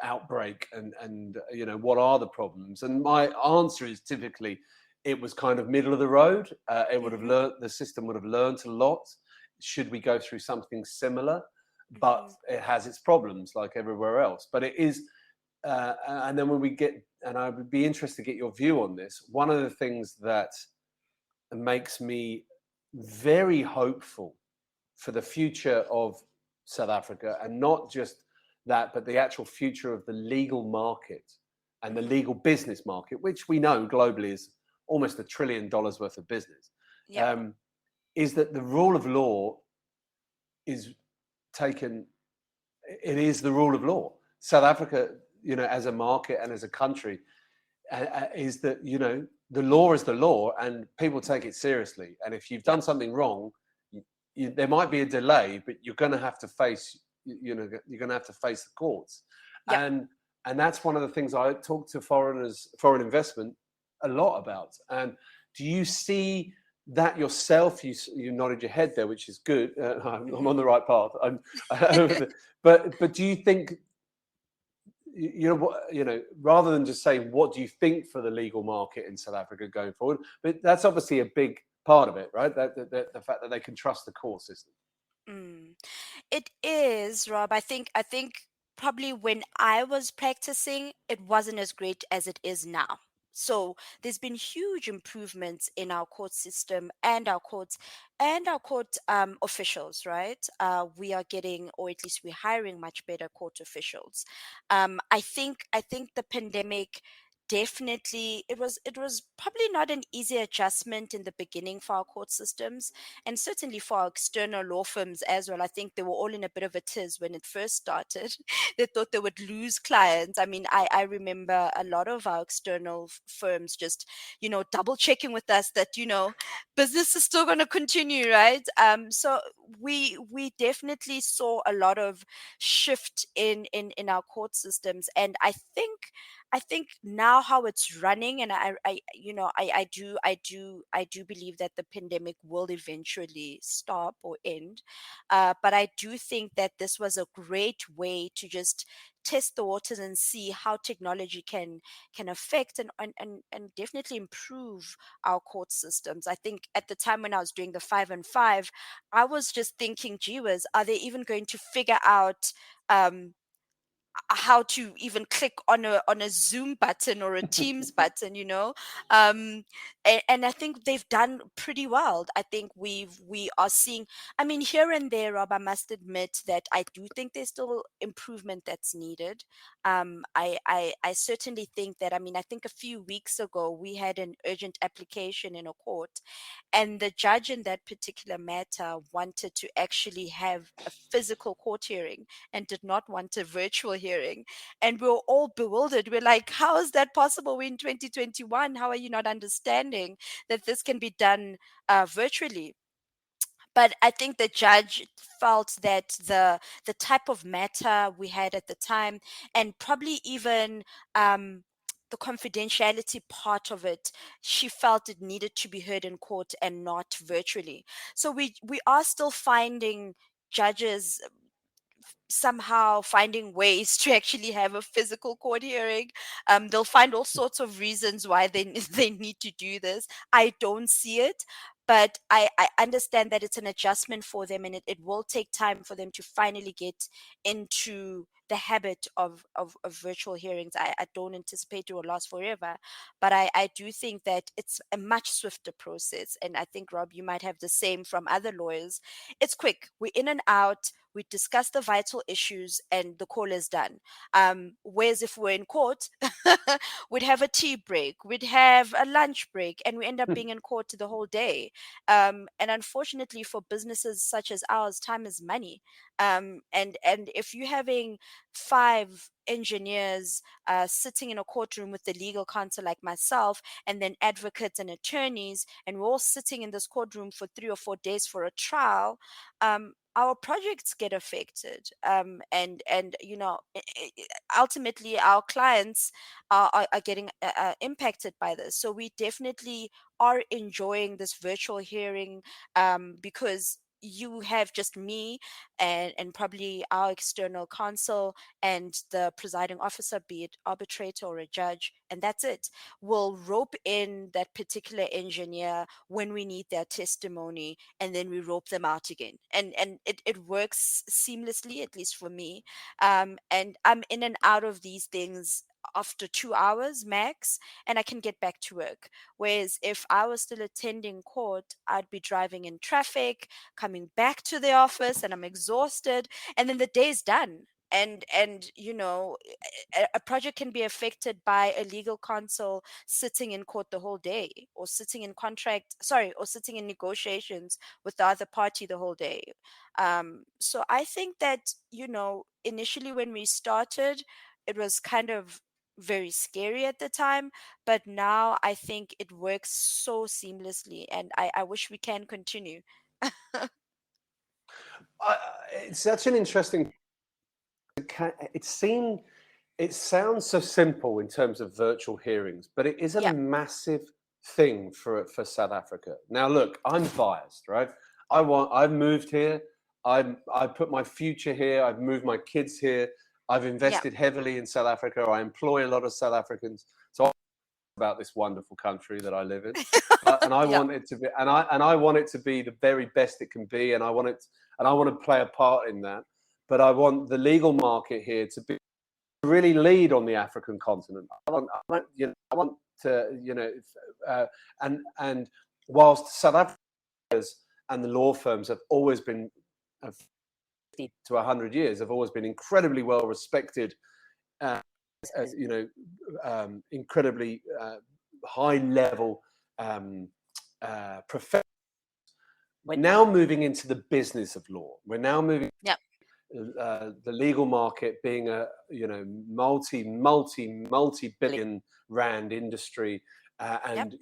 outbreak, and what are the problems? And my answer is typically it was kind of middle of the road. It would have Mm-hmm. learned The system would have learned a lot. Should we go through something similar? But Mm-hmm. it has its problems like everywhere else. But it is, and then when we get, and I would be interested to get your view on this. One of the things that makes me very hopeful for the future of South Africa, and not just that, but the actual future of the legal market and the Mm-hmm. legal business market, which we know globally is almost $1 trillion worth of business, Yeah. is that the rule of law is taken. It is the rule of law. South Africa, as a market and as a country, is that the law is the law, and people take it seriously. And if you've Yeah. done something wrong, there might be a delay, but you're going to have to face you're going to have to face the courts. Yeah. And that's one of the things I talk to foreign investment a lot about. And do you see that yourself? You nodded your head there, which is good. I'm on the right path. But do you think, rather than just saying what do you think for the legal market in South Africa going forward, but that's obviously a big part of it, right? The fact that they can trust the court system. Mm. It is, Rob. I think probably when I was practicing, it wasn't as great as it is now. So there's been huge improvements in our court system and our courts and our court officials, right? We are getting, or at least we're hiring much better court officials. I think the pandemic definitely, it was probably not an easy adjustment in the beginning for our court systems, and certainly for our external law firms as well. I think they were all in a bit of a tiz when it first started. They thought they would lose clients. I mean, I remember a lot of our external firms just, double checking with us that, business is still going to continue, right? So we definitely saw a lot of shift in our court systems, and I think now how it's running, and I do believe that the pandemic will eventually stop or end. But I do think that this was a great way to just test the waters and see how technology can affect and definitely improve our court systems. I think at the time when I was doing the 5 and 5, I was just thinking, gee whiz, are they even going to figure out um how to even click on a Zoom button or a Teams button, and I think they've done pretty well. I think we are seeing, I mean, here and there, Rob, I must admit that I do think there's still improvement that's needed. I certainly think that, I mean, I think a few weeks ago we had an urgent application in a court, and the judge in that particular matter wanted to actually have a physical court hearing and did not want a virtual hearing. And we were all bewildered. We're like, how is that possible? We're in 2021. How are you not understanding that this can be done virtually? But I think the judge felt that the type of matter we had at the time, and probably even the confidentiality part of it, she felt it needed to be heard in court and not virtually. So we are still finding judges somehow finding ways to actually have a physical court hearing. They'll find all sorts of reasons why they they need to do this. I don't see it, but I understand that it's an adjustment for them, and it will take time for them to finally get into the habit of virtual hearings. I don't anticipate it will last forever, but I do think that it's a much swifter process. And I think, Rob, you might have the same from other lawyers. It's quick. We're in and out, we discuss the vital issues, and the call is done. Whereas if we're in court, we'd have a tea break, we'd have a lunch break, and we end up being in court the whole day. And unfortunately, for businesses such as ours, time is money. And if you're having 5 engineers sitting in a courtroom with the legal counsel like myself, and then advocates and attorneys, and we're all sitting in this courtroom for 3 or 4 days for a trial, our projects get affected, and ultimately our clients are getting impacted by this. So we definitely are enjoying this virtual hearing, because you have just me and probably our external counsel and the presiding officer, be it arbitrator or a judge, and that's it. We'll rope in that particular engineer when we need their testimony, and then we rope them out again. And it works seamlessly, at least for me. And I'm in and out of these things after 2 hours max, and I can get back to work. Whereas if I was still attending court, I'd be driving in traffic, coming back to the office, and I'm exhausted, and then the day's done. And a project can be affected by a legal counsel sitting in court the whole day, or sitting in or sitting in negotiations with the other party the whole day. So I think that, initially when we started, it was kind of very scary at the time, but now I think it works so seamlessly, and I wish we can continue. It's such an interesting. It seemed, it sounds so simple in terms of virtual hearings, but it is a Yeah, massive thing for South Africa. Now, look, I'm biased, right? I've moved here. I put my future here. I've moved my kids here. I've yeah, invested heavily in South Africa. I employ a lot of South Africans. So about this wonderful country that I live in, and I yeah. want it to be, and I want it to be the very best it can be, and I want it, and I want to play a part in that. But I want the legal market here to be really lead on the African continent. I want to, and whilst South Africa's and the law firms have always been, 50 to 100 years, have always been incredibly well respected, uh, as incredibly high level professionals. We're now moving into the business of law. We're now moving Yeah. the legal market being a multi-billion rand industry, Yep. and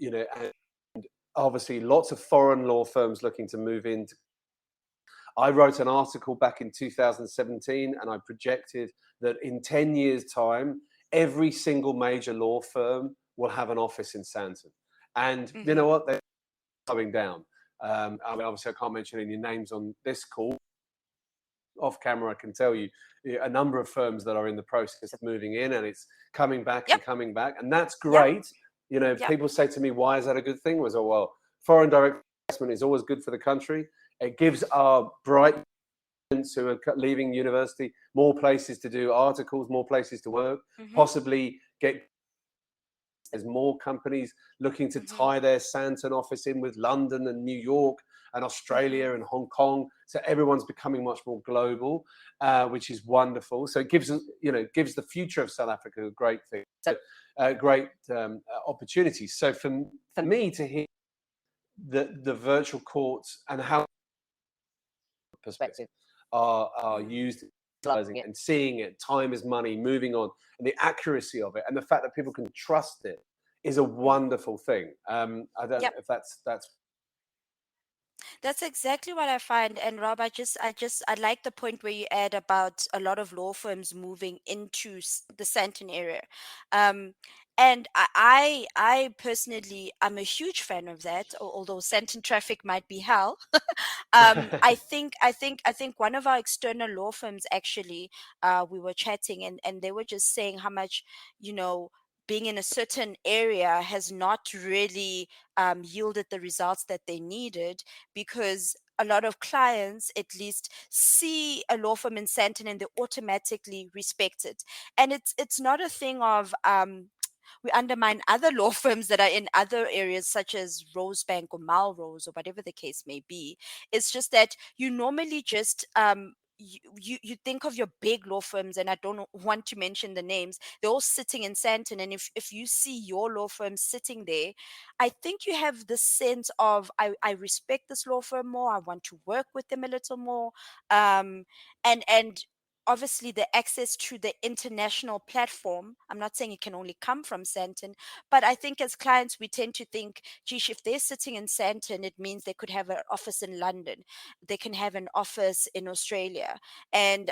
obviously lots of foreign law firms looking to move into. I wrote an article back in 2017, and I projected that in 10 years' time, every single major law firm will have an office in Sandton. And you know Mm-hmm. what? They're slowing down. I mean, obviously, I can't mention any names on this call. Off camera, I can tell you a number of firms that are in the process of moving in, and it's coming back Yep. and coming back, and that's Yep. great. Yep. People say to me, "Why is that a good thing?" Was, oh well, foreign direct investment is always good for the country. It gives our bright students who are leaving university more places to do articles, more places to work, Mm-hmm. possibly get. There's more companies looking to Mm-hmm. tie their Santon office in with London and New York and Mm-hmm. Australia and Hong Kong. So everyone's becoming much more global, which is wonderful. So it gives gives the future of South Africa a great thing, so great opportunities. So for me to hear the virtual courts and how perspective are Mm-hmm. used and seeing it, time is money, moving on, and the accuracy of it, and the fact that people can trust it is a Mm-hmm. wonderful thing. I don't know Yep. if that's. That's exactly what I find. And Rob, I like the point where you add about a lot of law firms moving into the Santon area. Um, and I personally, I'm a huge fan of that, although Santon traffic might be hell. I think one of our external law firms actually, we were chatting, and they were just saying how much, you know, being in a certain area has not really yielded the results that they needed, because a lot of clients at least see a law firm in Santon and they automatically respect it. And it's not a thing of we undermine other law firms that are in other areas such as Rosebank or Melrose or whatever the case may be. It's just that you normally just you think of your big law firms, and I don't want to mention the names. They're all sitting in Santon, and if you see your law firm sitting there, I think you have this sense of I respect this law firm more. I want to work with them a little more, and obviously the access to the international platform. I'm not saying it can only come from Santon, but I think as clients we tend to think, geez, if they're sitting in Santon, it means they could have an office in London, they can have an office in Australia. And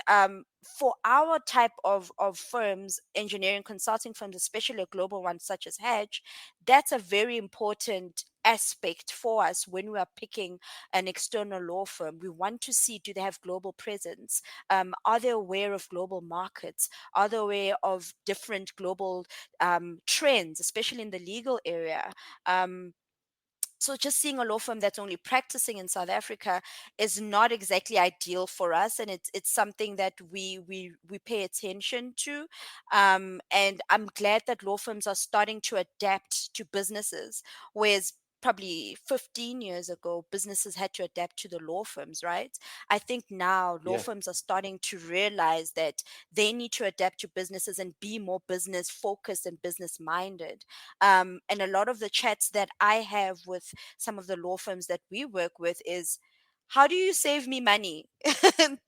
for our type of firms, engineering consulting firms, especially a global one such as Hedge, that's a very important aspect for us when we are picking an external law firm. We want to see, do they have global presence? Are they aware of global markets? Are they aware of different global trends, especially in the legal area? So just seeing a law firm that's only practicing in South Africa is not exactly ideal for us, and it's something that we pay attention to. And I'm glad that law firms are starting to adapt to businesses, whereas probably 15 years ago businesses had to adapt to the law firms, right? I think now law Yeah. firms are starting to realize that they need to adapt to businesses and be more business focused and business minded. And a lot of the chats that I have with some of the law firms that we work with is, how do you save me money?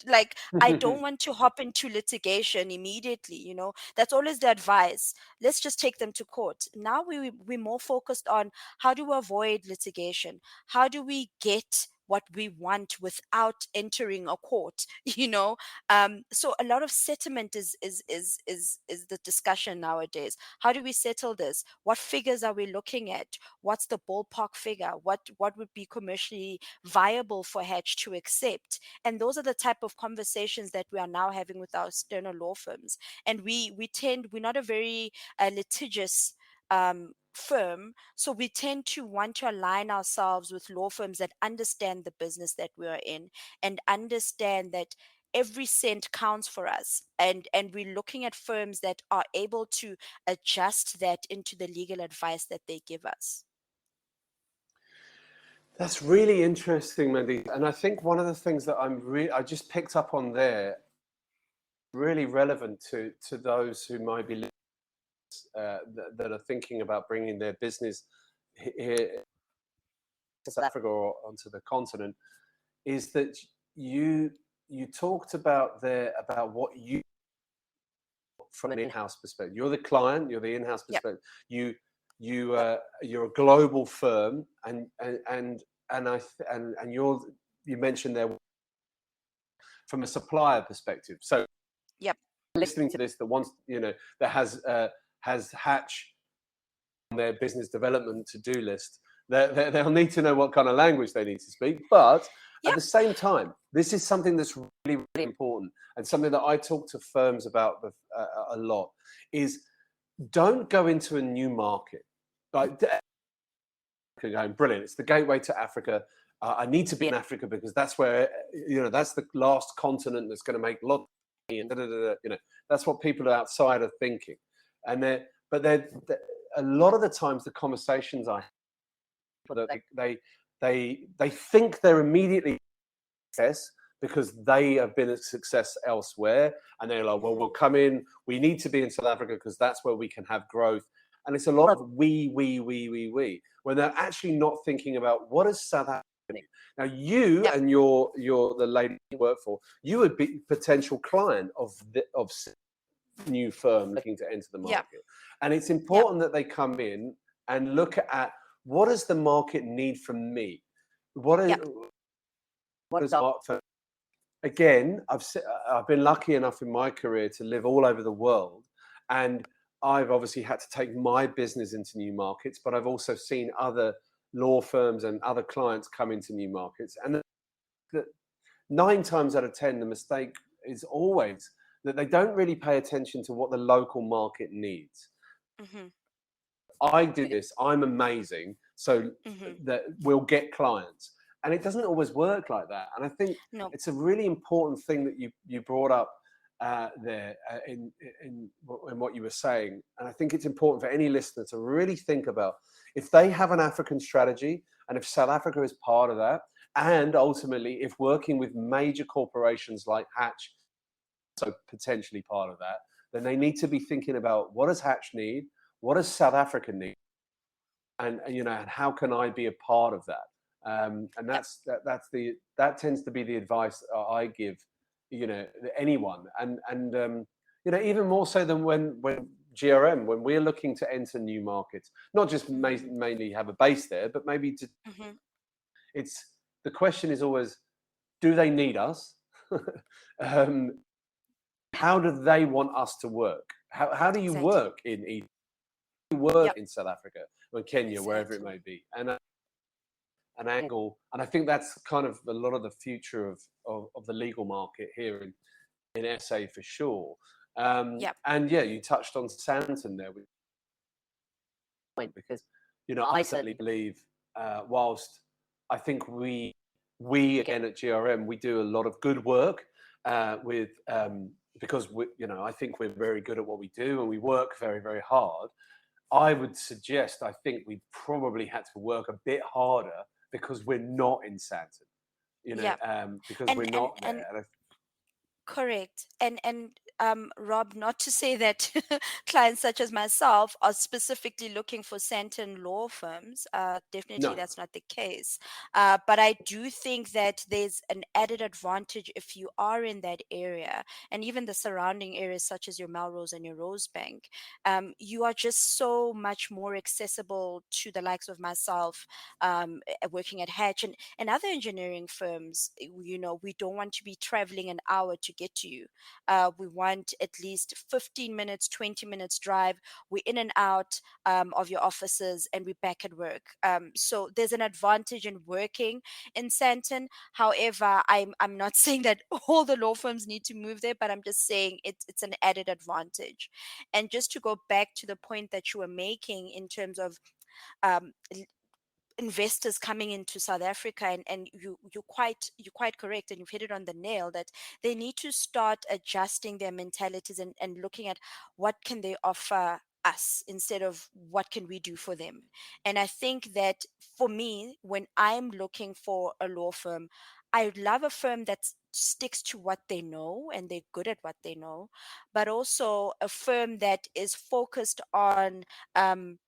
Like, I don't want to hop into litigation immediately, that's always the advice. Let's just take them to court. Now we're more focused on, how do we avoid litigation? How do we get what we want without entering a court? So a lot of settlement is the discussion nowadays. How do we settle this? What figures are we looking at? What's the ballpark figure? What would be commercially viable for Hatch to accept? And those are the type of conversations that we are now having with our external law firms. And we're not a very litigious firm, so we tend to want to align ourselves with law firms that understand the business that we are in and understand that every cent counts for us, and we're looking at firms that are able to adjust that into the legal advice that they give us. That's really interesting, Mandy. And I think one of the things that I just picked up on there, really relevant to those who might be that are thinking about bringing their business here to South Africa or onto the continent, is that you talked about what you, from an in-house perspective. You're the client, you're the in-house Yep. perspective. You're a global firm, and you mentioned there from a supplier perspective. So Yep. listening to this, that wants, that has Hatch on their business development to-do list, they'll need to know what kind of language they need to speak. But at the same time, this is something that's really, really important, and something that I talk to firms about a lot, is don't go into a new market like going, brilliant, it's the gateway to Africa. I need to be in Africa because that's where, that's the last continent that's going to make a lot of money, and that's what people outside are thinking. And a lot of the times the conversations I have, they think they're immediately success because they have been a success elsewhere, and they're like, well, we'll come in, we need to be in South Africa because that's where we can have growth. And it's a lot of we, when they're actually not thinking about what is South Africa need. Now you and you're the lady you work for, you would be potential client of new firm looking to enter the market. And it's important that they come in and look at, what does the market need from me? What is again, I've been lucky enough in my career to live all over the world, and I've obviously had to take my business into new markets, but I've also seen other law firms and other clients come into new markets. And 9 times out of 10, the mistake is always that they don't really pay attention to what the local market needs. Mm-hmm. I do this, I'm amazing, so that we'll get clients. And it doesn't always work like that. And I think it's a really important thing that you brought up there in what you were saying. And I think it's important for any listener to really think about, if they have an African strategy, and if South Africa is part of that, and ultimately if working with major corporations like Hatch, so potentially part of that, then they need to be thinking about, what does Hatch need? What does South Africa need? And and how can I be a part of that? And that tends to be the advice I give, anyone, and even more so than when GRM, when we're looking to enter new markets, not just mainly have a base there, but maybe to. It's the question is always, do they need us? How do they want us to work? How do you work in South Africa or Kenya, wherever it may be? And an angle, and I think that's kind of a lot of the future of the legal market here in SA for sure. Yep. And yeah, you touched on Santon there, because I certainly believe, whilst I think we again at GRM, we do a lot of good work with because I think we're very good at what we do and we work very, very hard. I would suggest, I think we probably had to work a bit harder because we're not in Santon, Yep. because And we're and not and there. correct. And Rob, not to say that clients such as myself are specifically looking for Santon law firms. Definitely No, that's not the case. But I do think that there's an added advantage if you are in that area and even the surrounding areas such as your Melrose and your Rosebank. You are just so much more accessible to the likes of myself, working at Hatch and other engineering firms. We don't want to be traveling an hour to get to you. We want at least 15 minutes, 20 minutes drive. We're in and out of your offices and we're back at work. So there's an advantage in working in Santon. However, I'm not saying that all the law firms need to move there, but I'm just saying it's an added advantage. And just to go back to the point that you were making in terms of um, investors coming into South Africa, and you're quite correct, and you've hit it on the nail that they need to start adjusting their mentalities and looking at what can they offer us instead of what can we do for them. And I think that for me, when I'm looking for a law firm, I love a firm that sticks to what they know and they're good at what they know, but also a firm that is focused on um,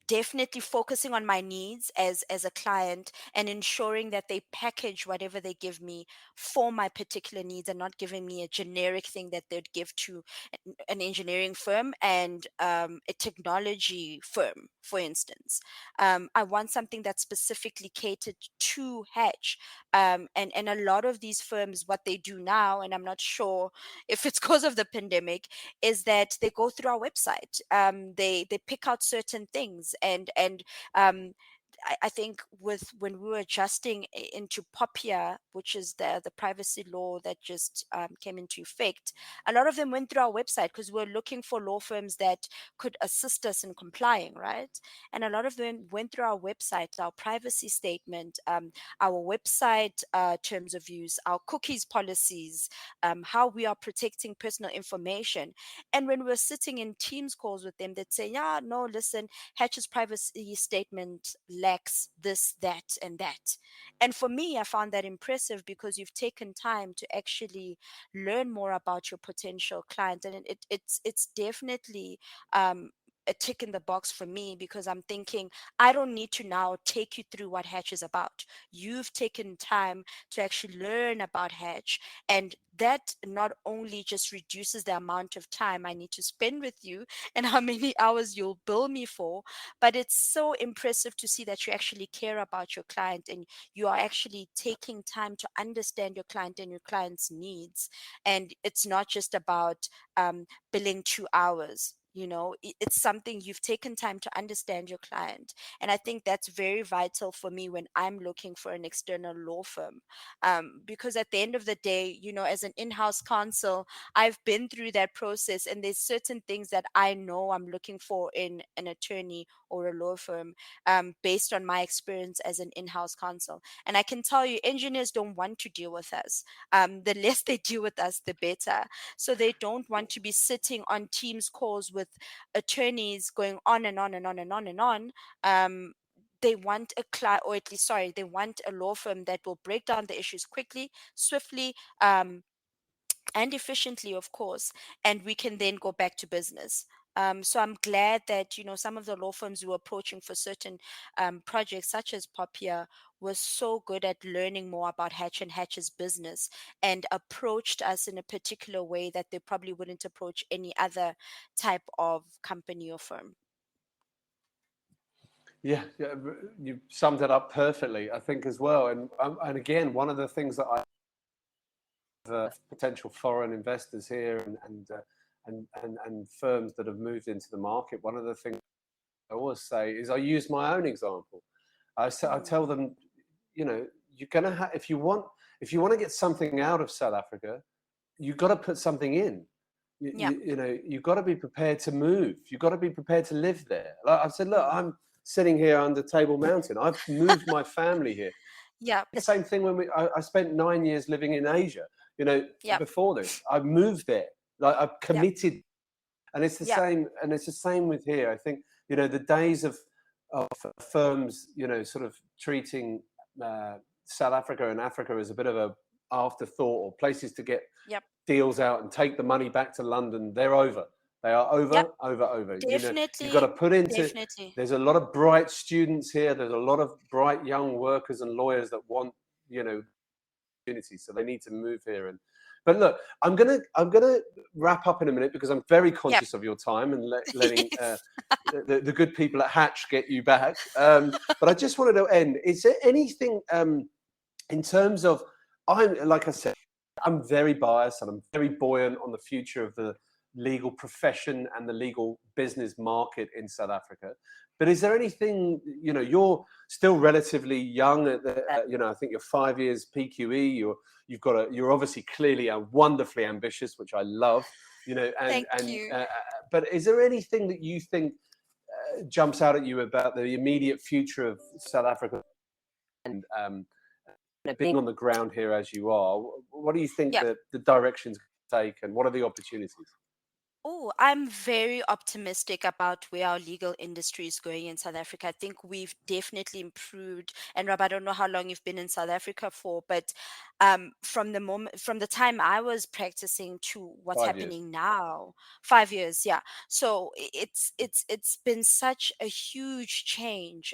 definitely focusing on my needs as a client and ensuring that they package whatever they give me for my particular needs and not giving me a generic thing that they'd give to an engineering firm and a technology firm, for instance. I want something that's specifically catered to Hatch. And a lot of these firms, what they do now, and I'm not sure if it's because of the pandemic, is that they go through our website. They pick out certain things, and um, I think with when we were adjusting into POPIA, which is the privacy law that just came into effect, a lot of them went through our website because we were looking for law firms that could assist us in complying, right? And a lot of them went through our website, our privacy statement, our website terms of use, our cookies policies, how we are protecting personal information. And when we're sitting in Teams calls with them, they'd say, yeah, no, listen, Hatch's privacy statement lacks this, that, and that. And for me, I found that impressive because you've taken time to actually learn more about your potential client. And it's definitely a tick in the box for me because I'm thinking I don't need to now take you through what Hatch is about. You've taken time to actually learn about Hatch, and that not only just reduces the amount of time I need to spend with you and how many hours you'll bill me for, but it's so impressive to see that you actually care about your client and you are actually taking time to understand your client and your client's needs. And it's not just about billing 2 hours. It's something you've taken time to understand your client. And I think that's very vital for me when I'm looking for an external law firm. Because at the end of the day, as an in-house counsel, I've been through that process, and there's certain things that I know I'm looking for in an attorney or a law firm, based on my experience as an in-house counsel. And I can tell you, engineers don't want to deal with us. The less they deal with us, the better. So they don't want to be sitting on Teams calls with attorneys going on and on and on and on and on. They want a client, or at least, sorry, they want a law firm that will break down the issues quickly, swiftly, and efficiently, of course, and we can then go back to business. So I'm glad that some of the law firms we were approaching for certain projects, such as Popia, was so good at learning more about Hatch and Hatch's business, and approached us in a particular way that they probably wouldn't approach any other type of company or firm. yeah, you summed it up perfectly, I think, as well. And again, one of the things that I potential foreign investors here and firms that have moved into the market, one of the things I always say is I use my own example. I tell them, you know, you're gonna have if you want to get something out of South Africa, you've got to put something in. Yeah. You know, you've got to be prepared to move. You've got to be prepared to live there. Like I said, look, I'm sitting here under Table Mountain. I've moved my family here. Yeah. The same thing when I spent 9 years living in Asia. You know, Yeah. before this, I moved there. Like I've Yeah. committed, and it's the Yeah. same. And it's the same with here. I think you know the days of firms, you know, sort of treating South Africa and Africa as a bit of a afterthought or places to get Yep. deals out and take the money back to London. They're over. They are Yep. over. You know, you've got to Definitely. put into. Definitely. There's a lot of bright students here. There's a lot of bright young workers and lawyers that want, you know, opportunities. So they need to move here. And but look, I'm gonna wrap up in a minute because I'm very Yep. conscious of your time and letting Yes. the good people at Hatch get you back. But I just wanted to end. Is there anything in terms of I'm like I said, I'm very biased and I'm very buoyant on the future of the legal profession and the legal business market in South Africa. But is there anything, you know, you're still relatively young at the, you know, I think you're 5 years PQE, you're obviously clearly a wonderfully ambitious, which I love, you know, Thank you. but is there anything that you think jumps out at you about the immediate future of South Africa and being on the ground here as you are? What do you think Yeah. the directions take and what are the opportunities? Oh, I'm very optimistic about where our legal industry is going in South Africa. I think we've definitely improved. And Rob, I don't know how long you've been in South Africa for, but from the time I was practicing to what's 5 years. happening now, 5 years, yeah. So it's been such a huge change.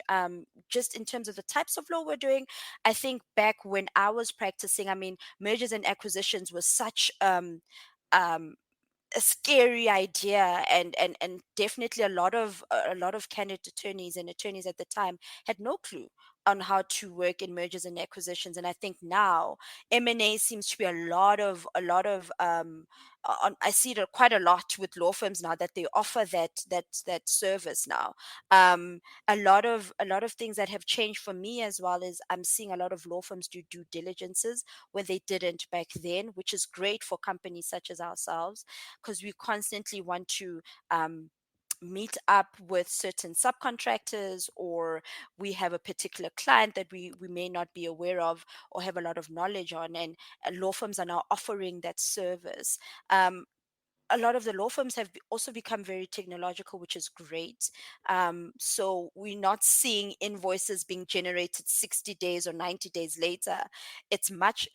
Just in terms of the types of law we're doing. I think back when I was practicing, I mean, mergers and acquisitions was such um a scary idea, and definitely a lot of candidate attorneys and attorneys at the time had no clue on how to work in mergers and acquisitions. And I think now M&A seems to be a lot of I see it quite a lot with law firms now that they offer that service now. um a lot of things that have changed for me as well is I'm seeing a lot of law firms do due diligences when they didn't back then, which is great for companies such as ourselves, because we constantly want to meet up with certain subcontractors, or we have a particular client that we may not be aware of or have a lot of knowledge on, and law firms are now offering that service. A lot of the law firms have also become very technological, which is great. So we're not seeing invoices being generated 60 days or 90 days later. It's much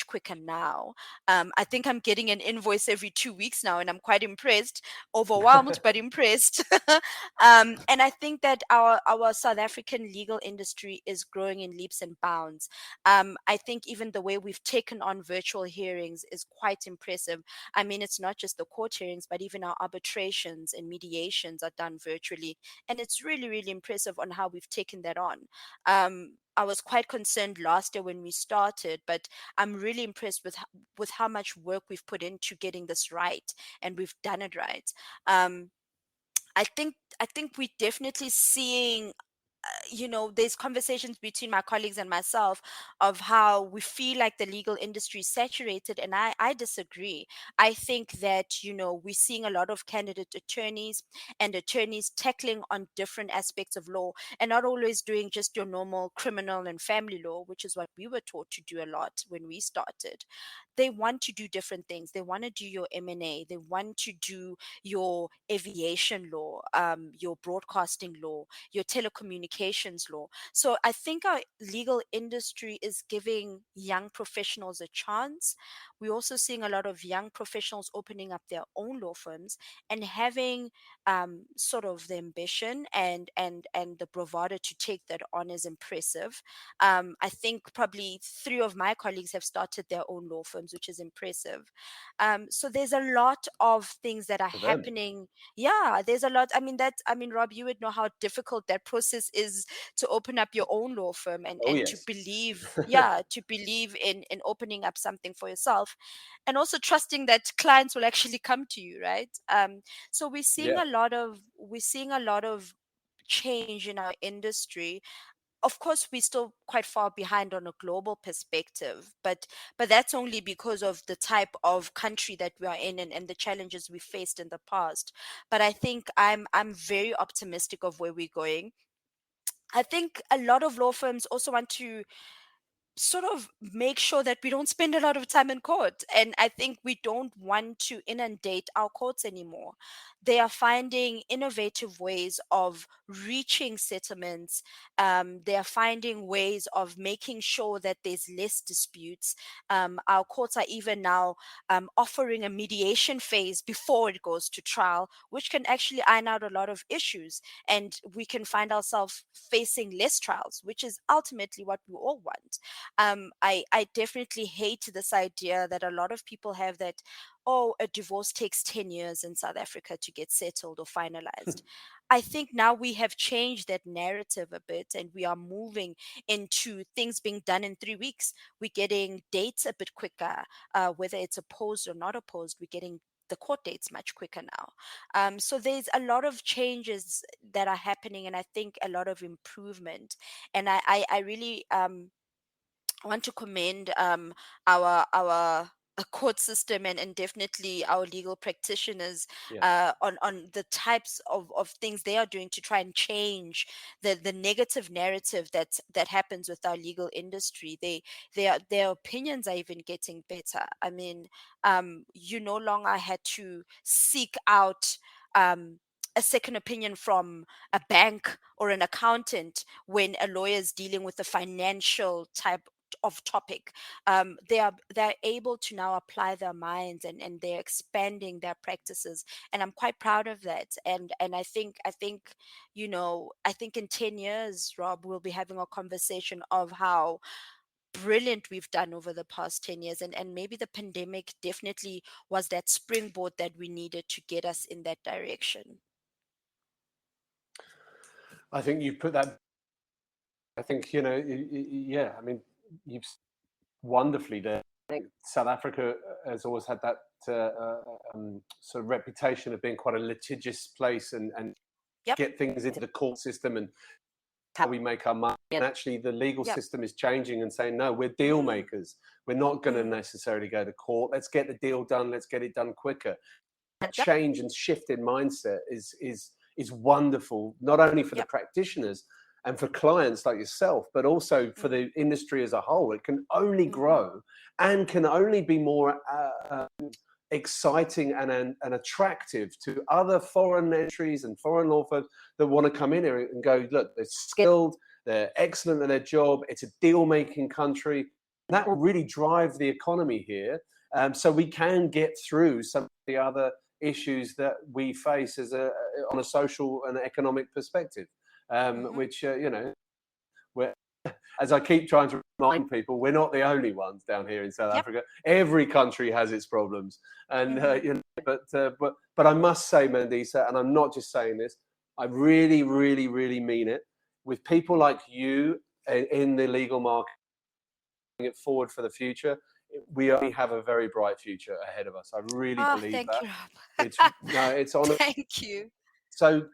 quicker now. I think I'm getting an invoice every 2 weeks now, and I'm quite impressed, overwhelmed, but impressed. And I think that our South African legal industry is growing in leaps and bounds. I think even the way we've taken on virtual hearings is quite impressive. I mean, it's not just the court hearings, but even our arbitrations and mediations are done virtually. And it's really, really impressive on how we've taken that on. I was quite concerned last year when we started, but I'm really impressed with how much work we've put into getting this right, and we've done it right. Um, I think we're definitely seeing, there's conversations between my colleagues and myself of how we feel like the legal industry is saturated, and I disagree. I think that, we're seeing a lot of candidate attorneys and attorneys tackling on different aspects of law, and not always doing just your normal criminal and family law, which is what we were taught to do a lot when we started. They want to do different things. They want to do your M&A, they want to do your aviation law, your broadcasting law, your telecommunications law. So I think our legal industry is giving young professionals a chance. We're also seeing a lot of young professionals opening up their own law firms and having sort of the ambition and the bravado to take that on is impressive. I think probably three of my colleagues have started their own law firms, which is impressive. So there's a lot of things that are For them. happening. Yeah, there's a lot. I mean, Rob, you would know how difficult that process is to open up your own law firm, and Oh, to yes. believe, yeah, to believe in opening up something for yourself, and also trusting that clients will actually come to you, right? So Yeah. we're seeing a lot of change in our industry. of course we're still quite far behind on a global perspective, but that's only because of the type of country that we are in, and the challenges we faced in the past. But I think I'm very optimistic of where we're going. I think a lot of law firms also want to sort of make sure that we don't spend a lot of time in court. And I think we don't want to inundate our courts anymore. They are finding innovative ways of reaching settlements. They are finding ways of making sure that there's less disputes. Our courts are even now offering a mediation phase before it goes to trial, which can actually iron out a lot of issues. And we can find ourselves facing less trials, which is ultimately what we all want. I definitely hate this idea that a lot of people have that, oh, a divorce takes 10 years in South Africa to get settled or finalized. I think now we have changed that narrative a bit, and we are moving into things being done in 3 weeks. We're getting dates a bit quicker, whether it's opposed or not opposed, we're getting the court dates much quicker now. So there's a lot of changes that are happening, and I think a lot of improvement. And I really I want to commend our court system, and definitely our legal practitioners Yeah. on the types of things they are doing to try and change the negative narrative that happens with our legal industry. Their opinions are even getting better. I mean, you no longer had to seek out a second opinion from a bank or an accountant when a lawyer is dealing with a financial type of topic. They're able to now apply their minds, and they're expanding their practices, and I'm quite proud of that. And I think I think in 10 years, Rob, we'll be having a conversation of how brilliant we've done over the past 10 years, and maybe the pandemic definitely was that springboard that we needed to get us in that direction. I think you put that. I think yeah. I mean, you've wonderfully there. I think South Africa has always had that sort of reputation of being quite a litigious place, and Yep. get things into the court system, and how we make our money. And actually, the legal Yep. system is changing and saying, no, we're deal makers. We're not going to necessarily go to court. Let's get the deal done. Let's get it done quicker. That Yep. change and shift in mindset is wonderful, not only for the Yep. practitioners and for clients like yourself, but also for the industry as a whole. It can only grow and can only be more exciting and attractive to other foreign entries and foreign law firms that want to come in here and go, look, they're skilled, they're excellent at their job, it's a deal-making country. That will really drive the economy here, so we can get through some of the other issues that we face on a social and economic perspective, which we're, as I keep trying to remind people, we're not the only ones down here in South Africa. Every country has its problems, and but I must say, Mandisa, and I'm not just saying this, I really, really, really mean it. With people like you in the legal market, it forward for the future, we only have a very bright future ahead of us. I really believe Thank that. you, Rob. It's on. Thank you. So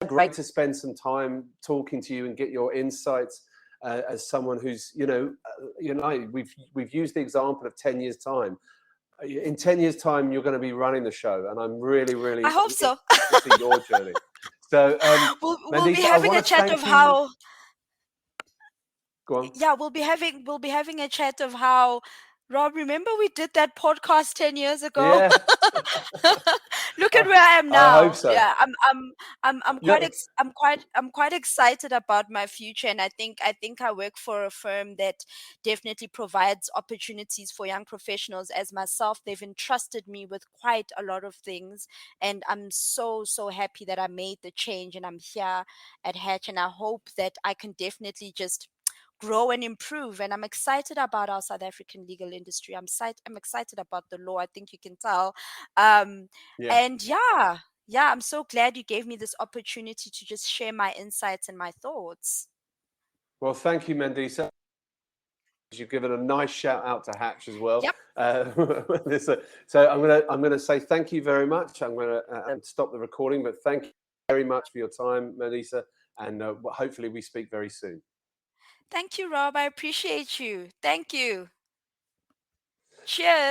great to spend some time talking to you and get your insights as someone who's, we've used the example of 10 years time. In 10 years time, you're going to be running the show, and I'm really, really I hope so. to see your journey. So we'll Mandisa, be having a chat of how. Go on. Yeah, we'll be having a chat of how. Rob, remember we did that podcast 10 years ago? Yeah. Look at where I am now. I hope so. Yeah, I'm quite excited about my future, and I think I work for a firm that definitely provides opportunities for young professionals as myself. They've entrusted me with quite a lot of things, and I'm so happy that I made the change, and I'm here at Hatch, and I hope that I can definitely just grow and improve. And I'm excited about our South African legal industry. I'm excited about the law. I think you can tell. And yeah, I'm so glad you gave me this opportunity to just share my insights and my thoughts. Well, thank you, Mandisa. You've given a nice shout out to Hatch as well. Yep. So I'm gonna say thank you very much. I'm gonna stop the recording, but thank you very much for your time, Mandisa, and hopefully we speak very soon. Thank you, Rob. I appreciate you. Thank you. Cheers.